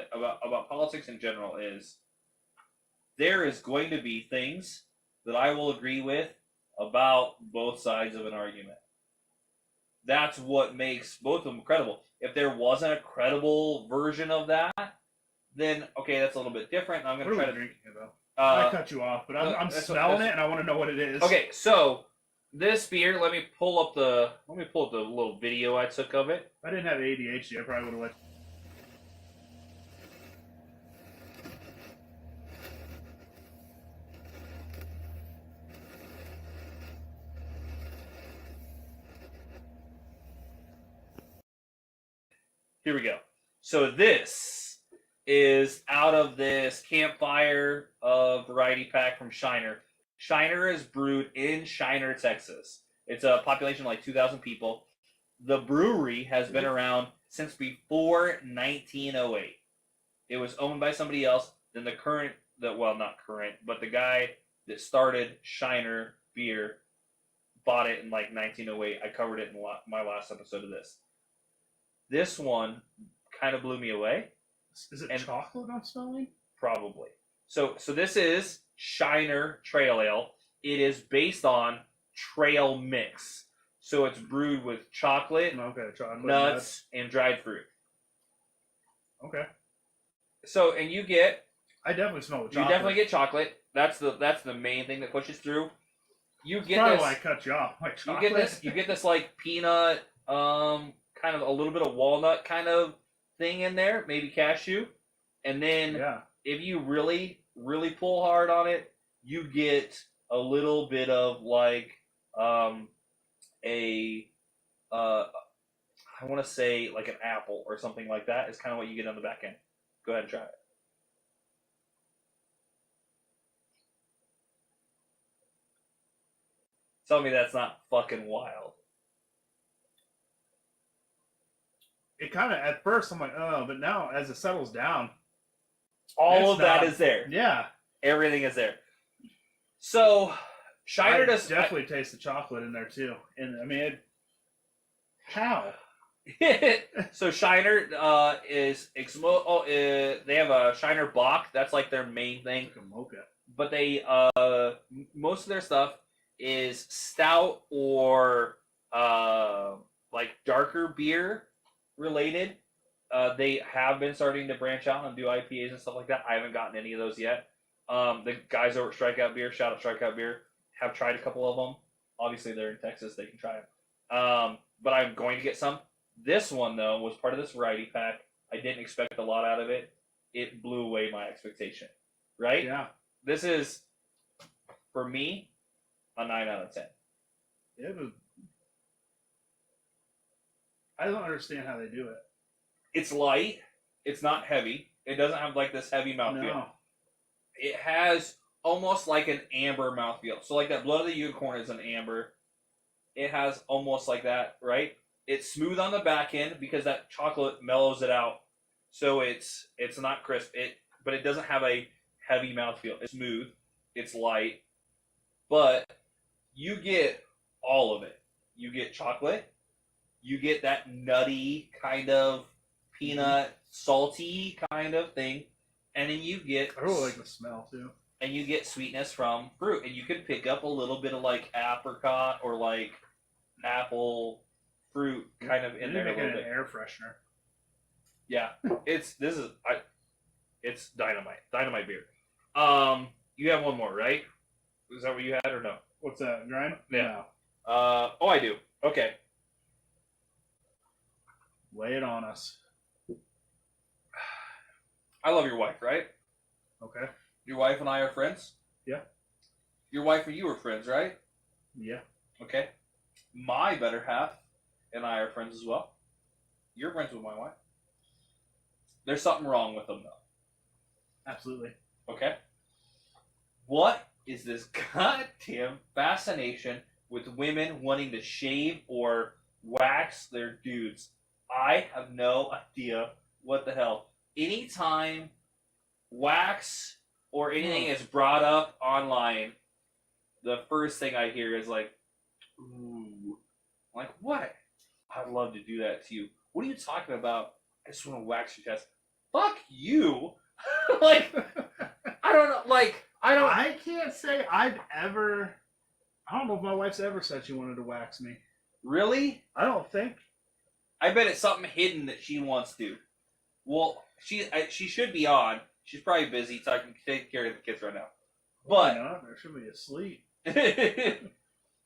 Speaker 1: politics in general, is there is going to be things that I will agree with about both sides of an argument. That's what makes both of them credible. If there wasn't a credible version of that, then okay, that's a little bit different. I'm going to try to
Speaker 2: drink it though. I cut you off, but I'm smelling it and I want to know what it is.
Speaker 1: Okay, so this beer, let me pull up the little video I took of it.
Speaker 2: If I didn't have ADHD, I probably would have let.
Speaker 1: Here we go. So this is out of this Campfire variety pack from Shiner. Shiner is brewed in Shiner, Texas. It's a population of like 2,000 people. The brewery has been around since before 1908. It was owned by somebody else. Then not current, but the guy that started Shiner Beer bought it in like 1908. I covered it in my last episode of this. This one kind of blew me away.
Speaker 2: Is it chocolate I'm smelling?
Speaker 1: Probably. So this is Shiner Trail Ale. It is based on trail mix. So it's brewed with chocolate, nuts, and dried fruit.
Speaker 2: Okay.
Speaker 1: So, and you get...
Speaker 2: I definitely smell the chocolate.
Speaker 1: You definitely get chocolate. That's the main thing that pushes through. You get
Speaker 2: probably
Speaker 1: this...
Speaker 2: why I cut you off. Like chocolate.
Speaker 1: You get this like peanut, kind of a little bit of walnut kind of thing in there, maybe cashew. And then if you really, really pull hard on it, you get a little bit of like I want to say like an apple or something like that is kind of what you get on the back end. Go ahead and try it. Tell me that's not fucking wild.
Speaker 2: It kind of, at first, I'm like, oh, but now, as it settles down...
Speaker 1: All of that is there.
Speaker 2: Yeah.
Speaker 1: Everything is there. So, Shiner does...
Speaker 2: definitely taste the chocolate in there, too. And, I mean, how?
Speaker 1: So, Shiner is... they have a Shiner Bock. That's like their main thing.
Speaker 2: Like a mocha.
Speaker 1: But they... most of their stuff is stout or like darker beer related. They have been starting to branch out and do IPAs and stuff like that. I haven't gotten any of those yet. The guys over at Strikeout Beer, shout out Strikeout Beer, have tried a couple of them. Obviously, they're in Texas. They can try them. But I'm going to get some. This one, though, was part of this variety pack. I didn't expect a lot out of it. It blew away my expectation. Right?
Speaker 2: Yeah.
Speaker 1: This is, for me, a 9 out of 10.
Speaker 2: It was. I don't understand how they do it.
Speaker 1: It's light. It's not heavy. It doesn't have like this heavy mouthfeel.
Speaker 2: No.
Speaker 1: It has almost like an amber mouthfeel. So like that Blood of the Unicorn is an amber. It has almost like that, right? It's smooth on the back end because that chocolate mellows it out. So it's not crisp. But it doesn't have a heavy mouthfeel. It's smooth. It's light. But you get all of it. You get chocolate. You get that nutty kind of peanut, salty kind of thing. And then you get...
Speaker 2: I really like the smell, too.
Speaker 1: And you get sweetness from fruit. And you can pick up a little bit of like apricot or like apple fruit kind of in there a little
Speaker 2: an
Speaker 1: bit.
Speaker 2: Air freshener.
Speaker 1: Yeah. It's dynamite beer. You have one more, right? Is that what you had or no?
Speaker 2: What's that, grind?
Speaker 1: Yeah. Oh, I do. Okay.
Speaker 2: Lay it on us.
Speaker 1: I love your wife, right?
Speaker 2: Okay.
Speaker 1: Your wife and I are friends?
Speaker 2: Yeah.
Speaker 1: Your wife and you are friends, right?
Speaker 2: Yeah.
Speaker 1: Okay. My better half and I are friends as well. You're friends with my wife. There's something wrong with them, though.
Speaker 2: Absolutely.
Speaker 1: Okay? What is this goddamn fascination with women wanting to shave or wax their dudes? I have no idea what the hell. Anytime wax or anything is brought up online, the first thing I hear is like, ooh. I'm like, what? I'd love to do that to you. What are you talking about? I just want to wax your chest. Fuck you. Like, I don't know. Like,
Speaker 2: I can't say I've ever. I don't know if my wife's ever said she wanted to wax me.
Speaker 1: Really?
Speaker 2: I don't think.
Speaker 1: I bet it's something hidden that she wants to. Well, she should be on. She's probably busy taking care of the kids right now. But
Speaker 2: no, they should be asleep.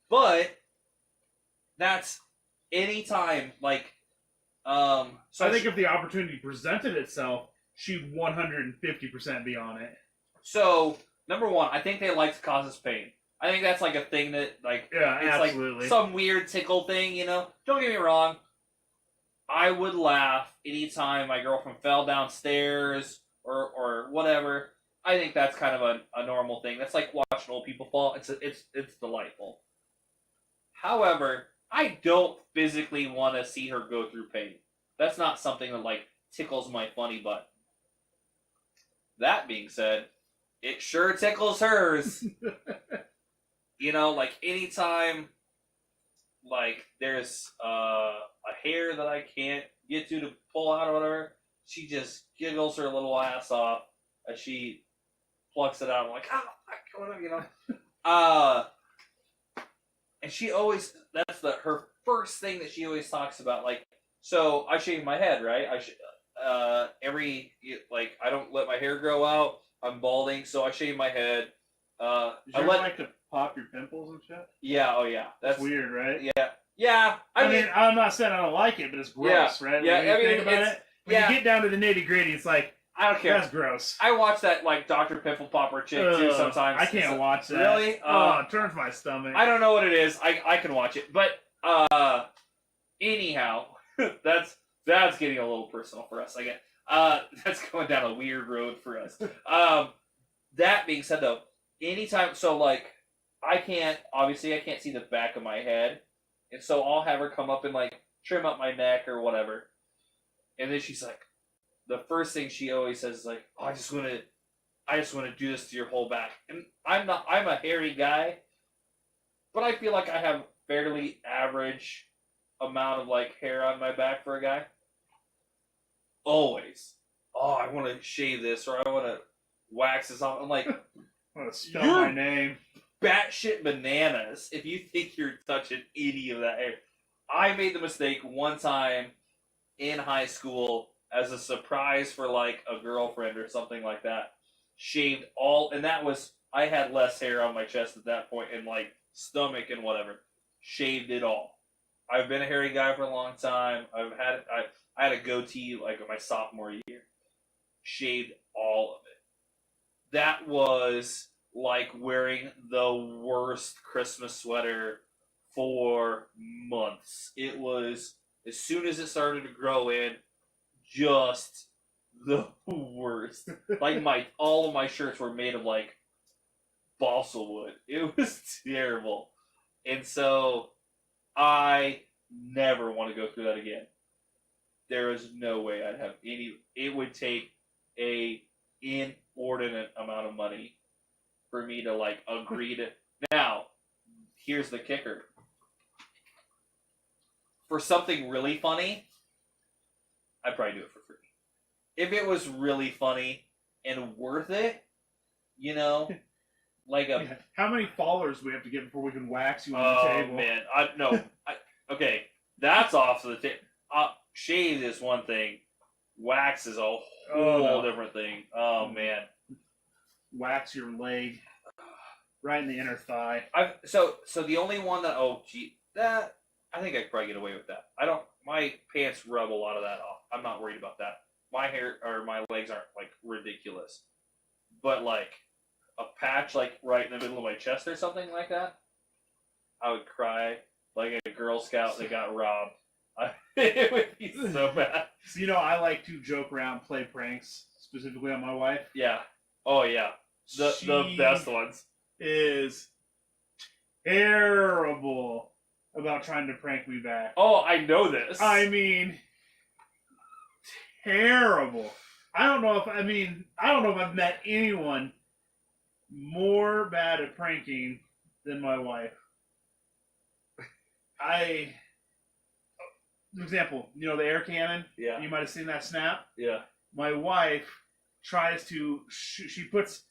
Speaker 1: but that's anytime like
Speaker 2: So I think if the opportunity presented itself, she'd 150% be on it.
Speaker 1: So number one, I think they like to cause us pain. I think that's like a thing that like
Speaker 2: Yeah,
Speaker 1: it's
Speaker 2: absolutely.
Speaker 1: like some weird tickle thing, you know. Don't get me wrong. I would laugh anytime my girlfriend fell downstairs or whatever. I think that's kind of a normal thing. That's like watching old people fall. It's delightful. However, I don't physically want to see her go through pain. That's not something that like tickles my funny butt. That being said, it sure tickles hers. You know, like anytime like there's a hair that I can't get to pull out or whatever, she just giggles her little ass off as she plucks it out. I'm like, oh, whatever, you know. And she always, that's her first thing that she always talks about. Like, so I shave my head, right? I don't let my hair grow out. I'm balding, so I shave my head.
Speaker 2: Does you like to pop your pimples and shit?
Speaker 1: Yeah, oh yeah.
Speaker 2: That's weird, right?
Speaker 1: Yeah. I mean,
Speaker 2: I'm not saying I don't like it, but it's gross, right?
Speaker 1: Yeah,
Speaker 2: when you think about it, when you get down to the nitty gritty, it's like,
Speaker 1: I don't care.
Speaker 2: That's gross.
Speaker 1: I watch that like Dr. Pimple Popper chick too sometimes.
Speaker 2: I can't watch that.
Speaker 1: Really?
Speaker 2: It turns my stomach.
Speaker 1: I don't know what it is. I can watch it, but anyhow, that's getting a little personal for us. I guess that's going down a weird road for us. That being said, though, anytime so like I can't see the back of my head, and so I'll have her come up and like trim up my neck or whatever, and then she's like. The first thing she always says is like, oh, I just want to do this to your whole back. And I'm a hairy guy, but I feel like I have fairly average amount of like hair on my back for a guy. Always. Oh, I want to shave this or I want to wax this off. I'm like,
Speaker 2: I want to spell my name.
Speaker 1: Batshit bananas if you think you're touching any of that hair. I made the mistake one time in high school as a surprise for like a girlfriend or something like that. Shaved all, and that was, I had less hair on my chest at that point and like stomach and whatever. Shaved it all. I've been a hairy guy for a long time. I had a goatee like my sophomore year. Shaved all of it. That was like wearing the worst Christmas sweater for months. It was, as soon as it started to grow in, just the worst. Like all of my shirts were made of like balsa wood. It was terrible. And so I never want to go through that again. There is no way I'd have any. It would take a inordinate amount of money for me to like agree to. Now, here's the kicker. For something really funny, I'd probably do it for free. If it was really funny and worth it, you know, like a.
Speaker 2: Yeah. How many followers do we have to get before we can wax you on the table?
Speaker 1: Oh man, okay, that's off the table. Shave is one thing. Wax is a whole different thing. Oh man.
Speaker 2: Wax your leg right in the inner thigh.
Speaker 1: So the only one that that I think I could probably get away with that. My pants rub a lot of that off. I'm not worried about that. My hair or my legs aren't like ridiculous. But like a patch like right in the middle of my chest or something like that, I would cry like a Girl Scout that got robbed. It would be so bad.
Speaker 2: So, you know, I like to joke around, play pranks, specifically on my wife.
Speaker 1: Yeah. Oh yeah. The best ones.
Speaker 2: Is terrible about trying to prank me back.
Speaker 1: Oh, I know this.
Speaker 2: I mean, terrible. I don't know if I've met anyone more bad at pranking than my wife. For example, you know the air cannon?
Speaker 1: Yeah.
Speaker 2: You might have seen that snap?
Speaker 1: Yeah.
Speaker 2: My wife tries to, she puts,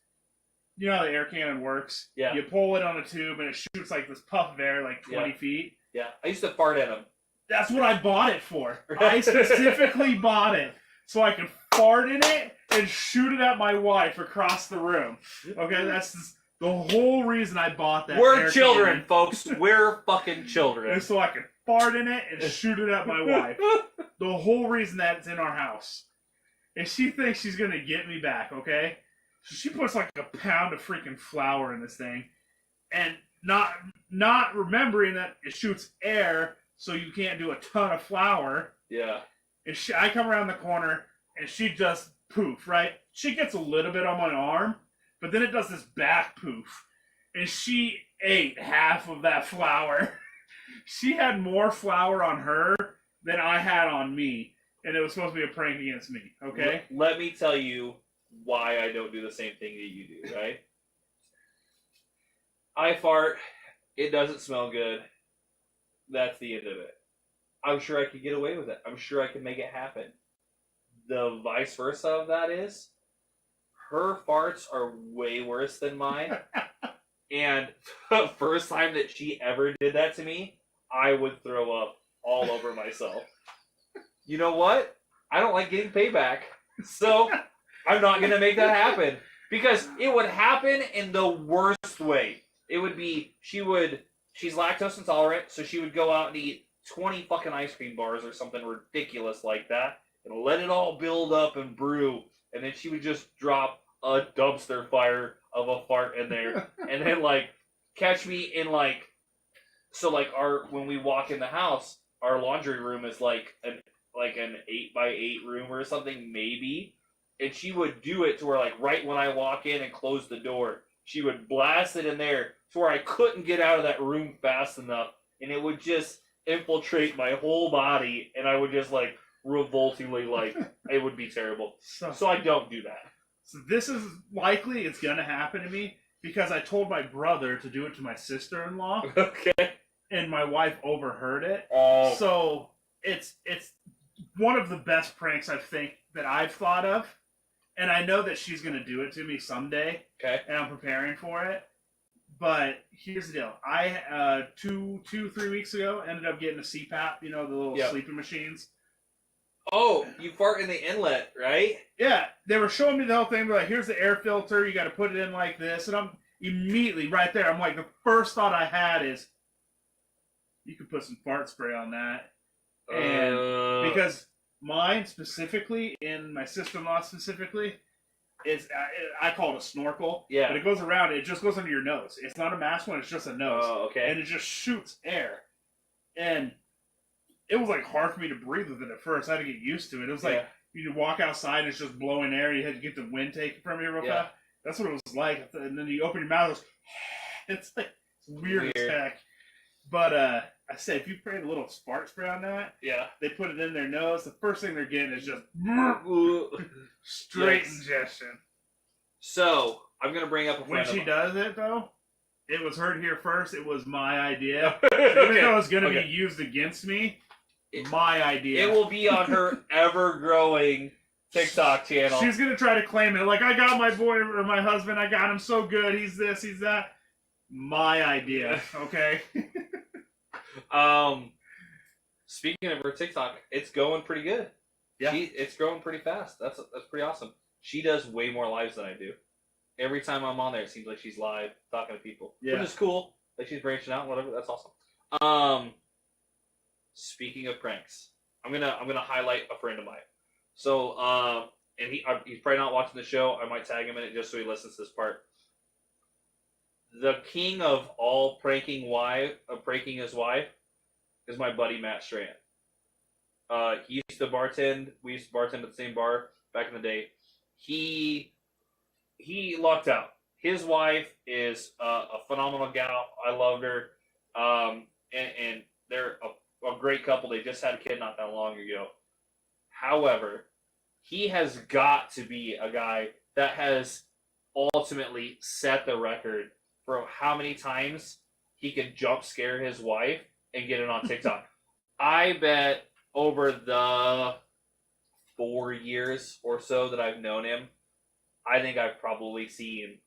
Speaker 2: you know how the air cannon works?
Speaker 1: Yeah.
Speaker 2: You pull it on a tube and it shoots like this puff of air like 20 feet.
Speaker 1: Yeah. I used to fart at them.
Speaker 2: That's what I bought it for. I specifically bought it so I could fart in it and shoot it at my wife across the room. Okay, that's the whole reason I bought that.
Speaker 1: We're children, folks. We're fucking children.
Speaker 2: And so I could fart in it and shoot it at my wife. The whole reason that it's in our house. And she thinks she's going to get me back, okay? So she puts like a pound of freaking flour in this thing. And not remembering that it shoots air, so you can't do a ton of flour.
Speaker 1: Yeah.
Speaker 2: And I come around the corner, and she just poof, right? She gets a little bit on my arm, but then it does this back poof. And she ate half of that flour. She had more flour on her than I had on me. And it was supposed to be a prank against me, okay?
Speaker 1: Let me tell you why I don't do the same thing that you do, right? I fart. It doesn't smell good. That's the end of it. I'm sure I could get away with it. I'm sure I could make it happen. The vice versa of that is, her farts are way worse than mine. And the first time that she ever did that to me, I would throw up all over myself. You know what? I don't like getting payback. So I'm not going to make that happen. Because it would happen in the worst way. It would be, she's lactose intolerant, so she would go out and eat 20 fucking ice cream bars or something ridiculous like that, and let it all build up and brew, and then she would just drop a dumpster fire of a fart in there, and then like catch me in like, so like when we walk in the house, our laundry room is like an 8x8 room or something maybe, and she would do it to where like right when I walk in and close the door, she would blast it in there to where I couldn't get out of that room fast enough, and it would just infiltrate my whole body, and I would just like revoltingly like it would be terrible. So I don't do that.
Speaker 2: So this is likely it's gonna happen to me because I told my brother to do it to my sister-in-law.
Speaker 1: Okay.
Speaker 2: And my wife overheard it.
Speaker 1: Oh.
Speaker 2: So it's one of the best pranks that I've thought of. And I know that she's gonna do it to me someday.
Speaker 1: Okay.
Speaker 2: And I'm preparing for it. But here's the deal. I 3 weeks ago ended up getting a CPAP, you know, the little sleeping machines.
Speaker 1: Oh, you fart in the inlet, right?
Speaker 2: Yeah, they were showing me the whole thing. They're like, here's the air filter. You got to put it in like this. And I'm immediately right there. I'm like, the first thought I had is, you could put some fart spray on that. And because mine specifically, and my sister-in-law specifically, is I call it a snorkel.
Speaker 1: Yeah.
Speaker 2: But it goes around. It just goes under your nose. It's not a mask one. It's just a nose.
Speaker 1: Oh, okay.
Speaker 2: And it just shoots air. And it was like hard for me to breathe with it at first. I had to get used to it. It was like you walk outside and it's just blowing air. You had to get the wind taken from you real fast. That's what it was like. And then you open your mouth. It's like it's weird as heck. But I say if you spray a little spark spray on that, they put it in their nose. The first thing they're getting is just straight ingestion.
Speaker 1: So I'm gonna bring up a friend
Speaker 2: when she does it though. It was heard here first. It was my idea.
Speaker 1: Okay.
Speaker 2: Even though it's going to be used against me, my idea.
Speaker 1: It will be on her ever-growing TikTok channel.
Speaker 2: She's going to try to claim it. Like, I got my boy or my husband. I got him so good. He's this, he's that. My idea. Okay?
Speaker 1: Speaking of her TikTok, it's going pretty good.
Speaker 2: Yeah.
Speaker 1: It's growing pretty fast. That's pretty awesome. She does way more lives than I do. Every time I'm on there, it seems like she's live talking to people, which is cool. Like she's branching out, whatever. That's awesome. Speaking of pranks, I'm gonna highlight a friend of mine. So, and he's probably not watching the show. I might tag him in it just so he listens to this part. The king of all pranking his wife is my buddy Matt Strand. He used to bartend. We used to bartend at the same bar back in the day. He lucked out. His wife is a phenomenal gal. I loved her. And they're a great couple. They just had a kid not that long ago. However, he has got to be a guy that has ultimately set the record for how many times he could jump scare his wife and get it on TikTok. I bet over the 4 years or so that I've known him, I think I've probably seen,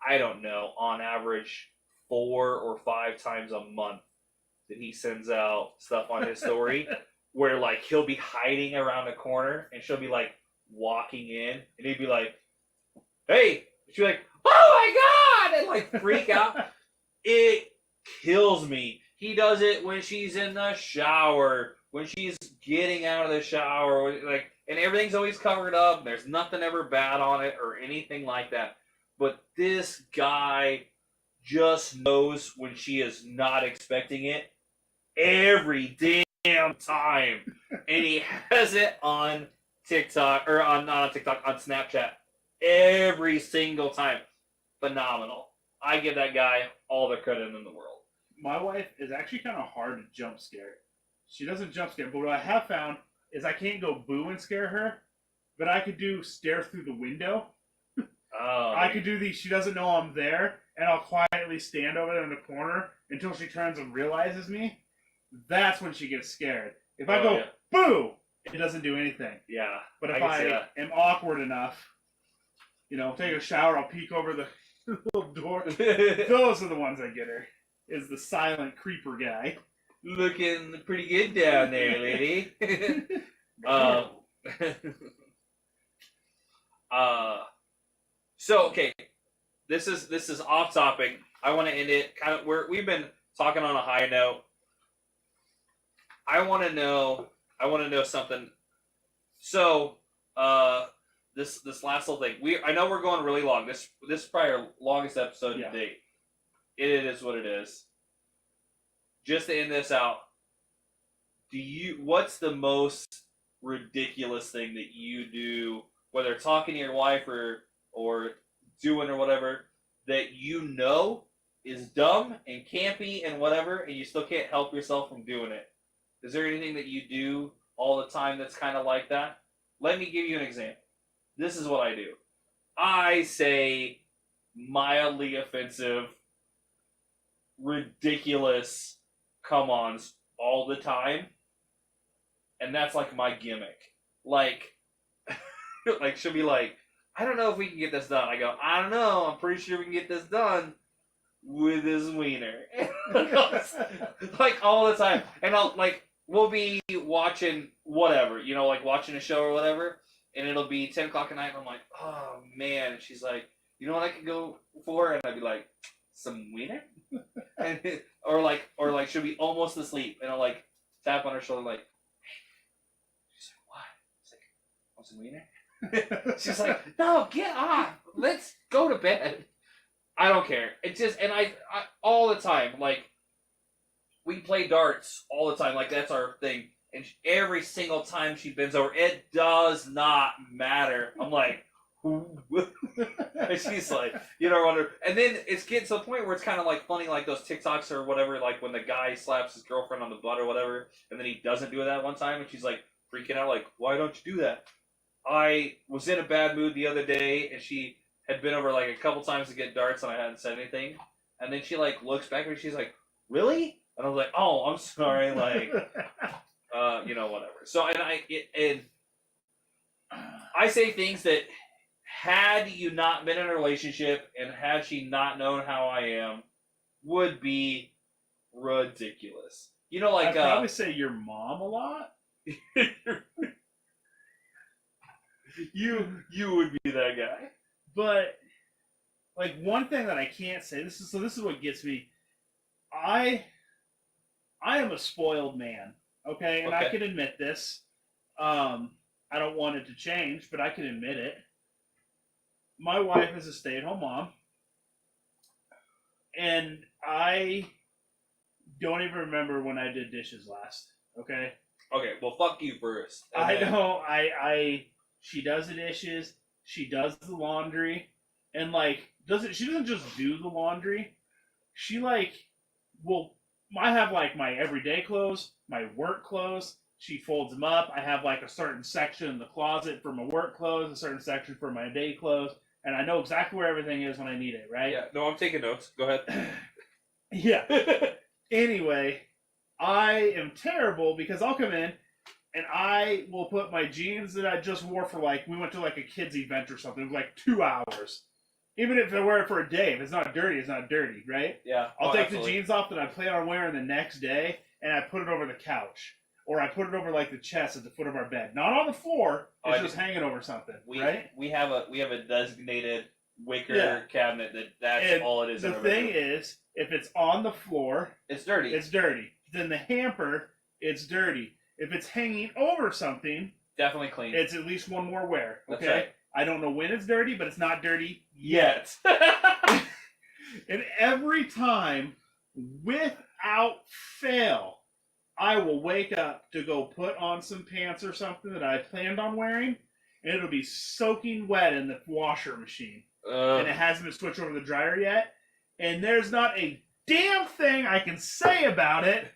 Speaker 1: I don't know, on average 4 or 5 times a month that he sends out stuff on his story where like he'll be hiding around a corner and she'll be like walking in and he'd be like, hey, she'd be like, oh my God, and like freak out. It kills me. He does it when she's in the shower, when she's getting out of the shower, like, and everything's always covered up. There's nothing ever bad on it or anything like that. But this guy just knows when she is not expecting it every damn time. And he has it on TikTok, or not on TikTok, on Snapchat every single time. Phenomenal. I give that guy all the credit in the world.
Speaker 2: My wife is actually kind of hard to jump scare. She doesn't jump scare, but what I have found is I can't go boo and scare her, but I could do stare through the window. I could do she doesn't know I'm there, and I'll quietly stand over there in the corner until she turns and realizes me. That's when she gets scared. If I go boo, it doesn't do anything.
Speaker 1: Yeah.
Speaker 2: But if I am awkward enough, take a shower, I'll peek over the little door. Those are the ones that get her. Is the silent creeper guy.
Speaker 1: Looking pretty good down there, lady. So okay, this is off topic. I want to end it kind of we've been talking on a high note. I want to know something. So, this last little thing. I know we're going really long. This is probably our longest episode to date. It is what it is. Just to end this out, what's the most ridiculous thing that you do, whether talking to your wife or doing or whatever, that you know is dumb and campy and whatever, and you still can't help yourself from doing it? Is there anything that you do all the time that's kind of like that? Let me give you an example. This is what I do. I say mildly offensive, ridiculous come-ons all the time, and that's like my gimmick. Like she'll be like, I don't know if we can get this done. I go, I don't know, I'm pretty sure we can get this done with his wiener. Like all the time. And we'll be watching whatever, like watching a show or whatever, and it'll be 10 o'clock at night, and I'm like, oh man. And she's like, you know what I could go for? And I'd be like, some wiener? or like she'll be almost asleep, and I'll like tap on her shoulder like, hey. She's like, what? It's like, want some wiener? She's like, no, get off. Let's go to bed. I don't care. It's just, and I all the time, like, we play darts all the time. Like, that's our thing. And every single time she bends over, it does not matter. I'm like, and she's like, you know, wonder. And then it's getting to the point where it's kind of like funny, like those TikToks or whatever, like when the guy slaps his girlfriend on the butt or whatever, and then he doesn't do it that one time, and she's like freaking out, like, why don't you do that? I was in a bad mood the other day, and she had been over like a couple times to get darts, and I hadn't said anything, and then she like looks back and she's like, really? And I was like, oh, I'm sorry, like, you know, whatever. So, and I say things that, had you not been in a relationship and had she not known how I am, would be ridiculous. You know, like,
Speaker 2: I'd probably say your mom a lot.
Speaker 1: you would be that guy.
Speaker 2: But like, one thing that I can't say, this is what gets me. I am a spoiled man, okay? And I can admit this. I don't want it to change, but I can admit it. My wife is a stay-at-home mom, and I don't even remember when I did dishes last, okay?
Speaker 1: Okay, well, fuck you first.
Speaker 2: I know, she does the dishes, she does the laundry, and, like, she doesn't just do the laundry, she, like, I have, like, my everyday clothes, my work clothes, she folds them up, I have, like, a certain section in the closet for my work clothes, a certain section for my day clothes, and I know exactly where everything is when I need it, right?
Speaker 1: Yeah, no, I'm taking notes. Go ahead.
Speaker 2: Yeah. Anyway, I am terrible because I'll come in and I will put my jeans that I just wore for, like, we went to like a kids event or something. It was like 2 hours. Even if I wear it for a day, if it's not dirty, it's not dirty, right?
Speaker 1: Yeah.
Speaker 2: I'll take the jeans off that I plan on wearing the next day and I put it over the couch. Or I put it over like the chest at the foot of our bed. Not on the floor. It's just hanging over something, right?
Speaker 1: We have a designated wicker cabinet that's all it is.
Speaker 2: The thing is, if it's on the floor,
Speaker 1: it's dirty.
Speaker 2: It's dirty. Then the hamper, it's dirty. If it's hanging over something,
Speaker 1: definitely clean.
Speaker 2: It's at least one more wear. Okay.
Speaker 1: That's right.
Speaker 2: I don't know when it's dirty, but it's not dirty
Speaker 1: yet.
Speaker 2: And every time, without fail, I will wake up to go put on some pants or something that I planned on wearing, and it'll be soaking wet in the washer machine. And it hasn't been switched over the dryer yet. And there's not a damn thing I can say about it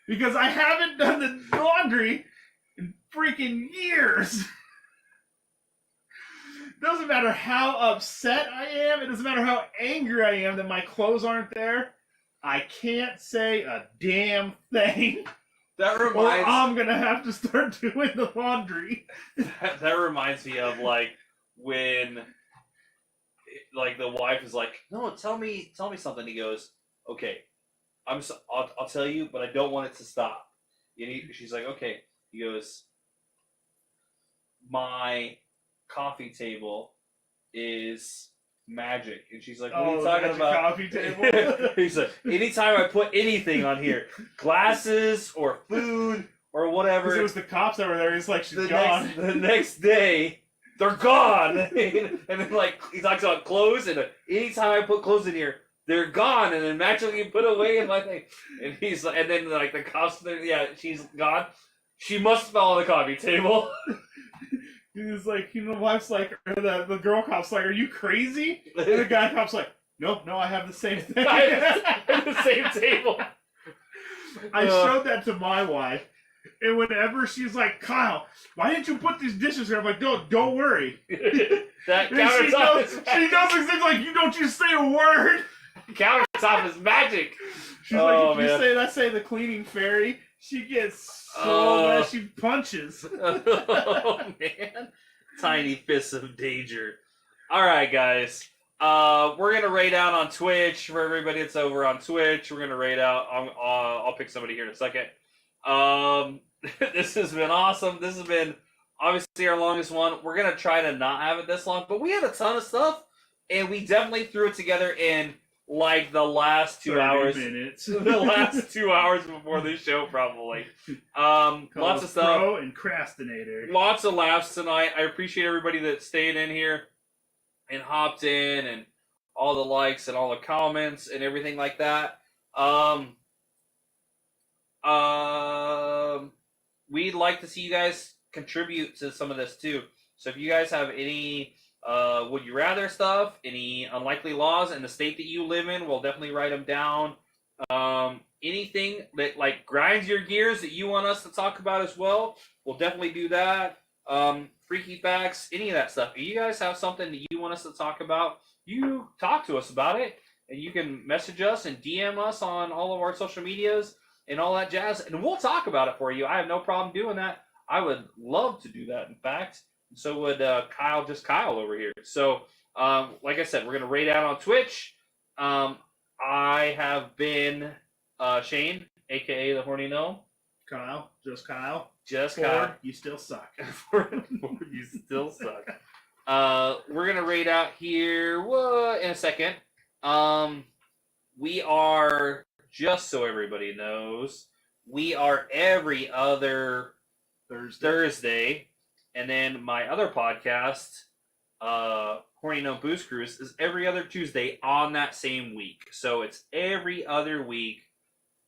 Speaker 2: because I haven't done the laundry in freaking years. Doesn't matter how upset I am. It doesn't matter how angry I am that my clothes aren't there. I can't say a damn thing. Or I'm going to have to start doing the laundry.
Speaker 1: That reminds me of, like, when, like, the wife is like, no, tell me something. He goes, okay, I'll tell you, but I don't want it to stop. She's like, okay. He goes, my coffee table is magic. And she's like, what are you talking about?
Speaker 2: Coffee table?
Speaker 1: He's like, anytime I put anything on here, glasses or food or whatever.
Speaker 2: Because it was the cops that were there. He's like, she's gone.
Speaker 1: The next day, they're gone. And then, like, he talks about clothes, and anytime I put clothes in here, they're gone, and then magically put away in my thing. And he's like, and then, like, the cops, she's gone. She must fall on the coffee table.
Speaker 2: He's like, the wife's like, or the girl cop's like, are you crazy? And the guy cop's like, no, I have the same thing.
Speaker 1: I have the same table.
Speaker 2: I showed that to my wife, and whenever she's like, Kyle, why didn't you put these dishes here? I'm like, no, don't worry.
Speaker 1: That countertop is magic.
Speaker 2: She knows things like, you don't just say a word.
Speaker 1: Countertop is magic.
Speaker 2: She's like, if you say the cleaning fairy, she gets so mad she punches.
Speaker 1: Oh, man. Tiny fists of danger. All right, guys. We're going to raid out on Twitch. For everybody that's over on Twitch, we're going to raid out. I'll pick somebody here in a second. This has been awesome. This has been, obviously, our longest one. We're going to try to not have it this long, but we had a ton of stuff, and we definitely threw it together in like the last 2
Speaker 2: 30
Speaker 1: hours.
Speaker 2: minutes.
Speaker 1: The last 2 hours before the show, probably. Lots of stuff.
Speaker 2: Pro and Crastinator.
Speaker 1: Lots of laughs tonight. I appreciate everybody that stayed in here and hopped in, and all the likes and all the comments and everything like that. We'd like to see you guys contribute to some of this too. So if you guys have any would you rather stuff, any unlikely laws in the state that you live in, we'll definitely write them down. Anything that like grinds your gears that you want us to talk about as well, we'll definitely do that. Freaky facts, any of that stuff. If you guys have something that you want us to talk about, you talk to us about it, and you can message us and DM us on all of our social medias and all that jazz, and we'll talk about it for you. I have no problem doing that. I would love to do that, in fact. So would Kyle over here. So, like I said, we're going to rate out on Twitch. I have been Shane, a.k.a. the Horny Gnome.
Speaker 2: Kyle. Just Kyle.
Speaker 1: Just
Speaker 2: Ford,
Speaker 1: Kyle.
Speaker 2: you still suck.
Speaker 1: Ford, you still suck. We're going to rate out here in a second. We are, just so everybody knows, we are every other Thursday. And then my other podcast, Horny Gnome Booze Cruise, is every other Tuesday on that same week. So it's every other week,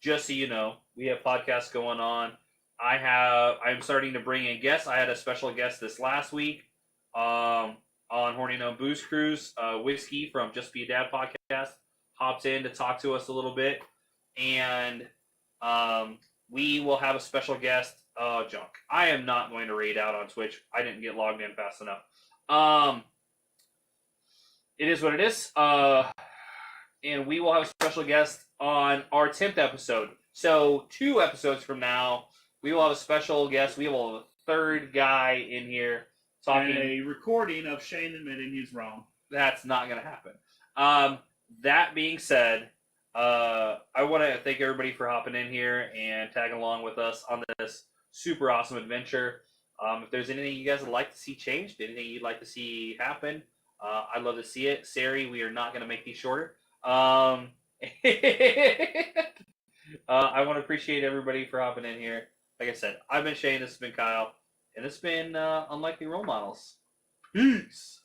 Speaker 1: just so you know. We have podcasts going on. I'm starting to bring in guests. I had a special guest this last week on Horny Gnome Booze Cruise. Whiskey from Just Be a Dad podcast hopped in to talk to us a little bit. And we will have a special guest, Junk. I am not going to raid out on Twitch. I didn't get logged in fast enough. It is what it is. And we will have a special guest on our 10th episode. So 2 episodes from now, we will have a special guest. We will have a third guy in here talking.
Speaker 2: And a recording of Shane admitting he's wrong.
Speaker 1: That's not going to happen. That being said, I want to thank everybody for hopping in here and tagging along with us on this super awesome adventure. If there's anything you guys would like to see changed, anything you'd like to see happen, I'd love to see it. Sari, we are not going to make these shorter. I want to appreciate everybody for hopping in here. Like I said, I've been Shane, this has been Kyle, and it's been Unlikely Role Models. Peace!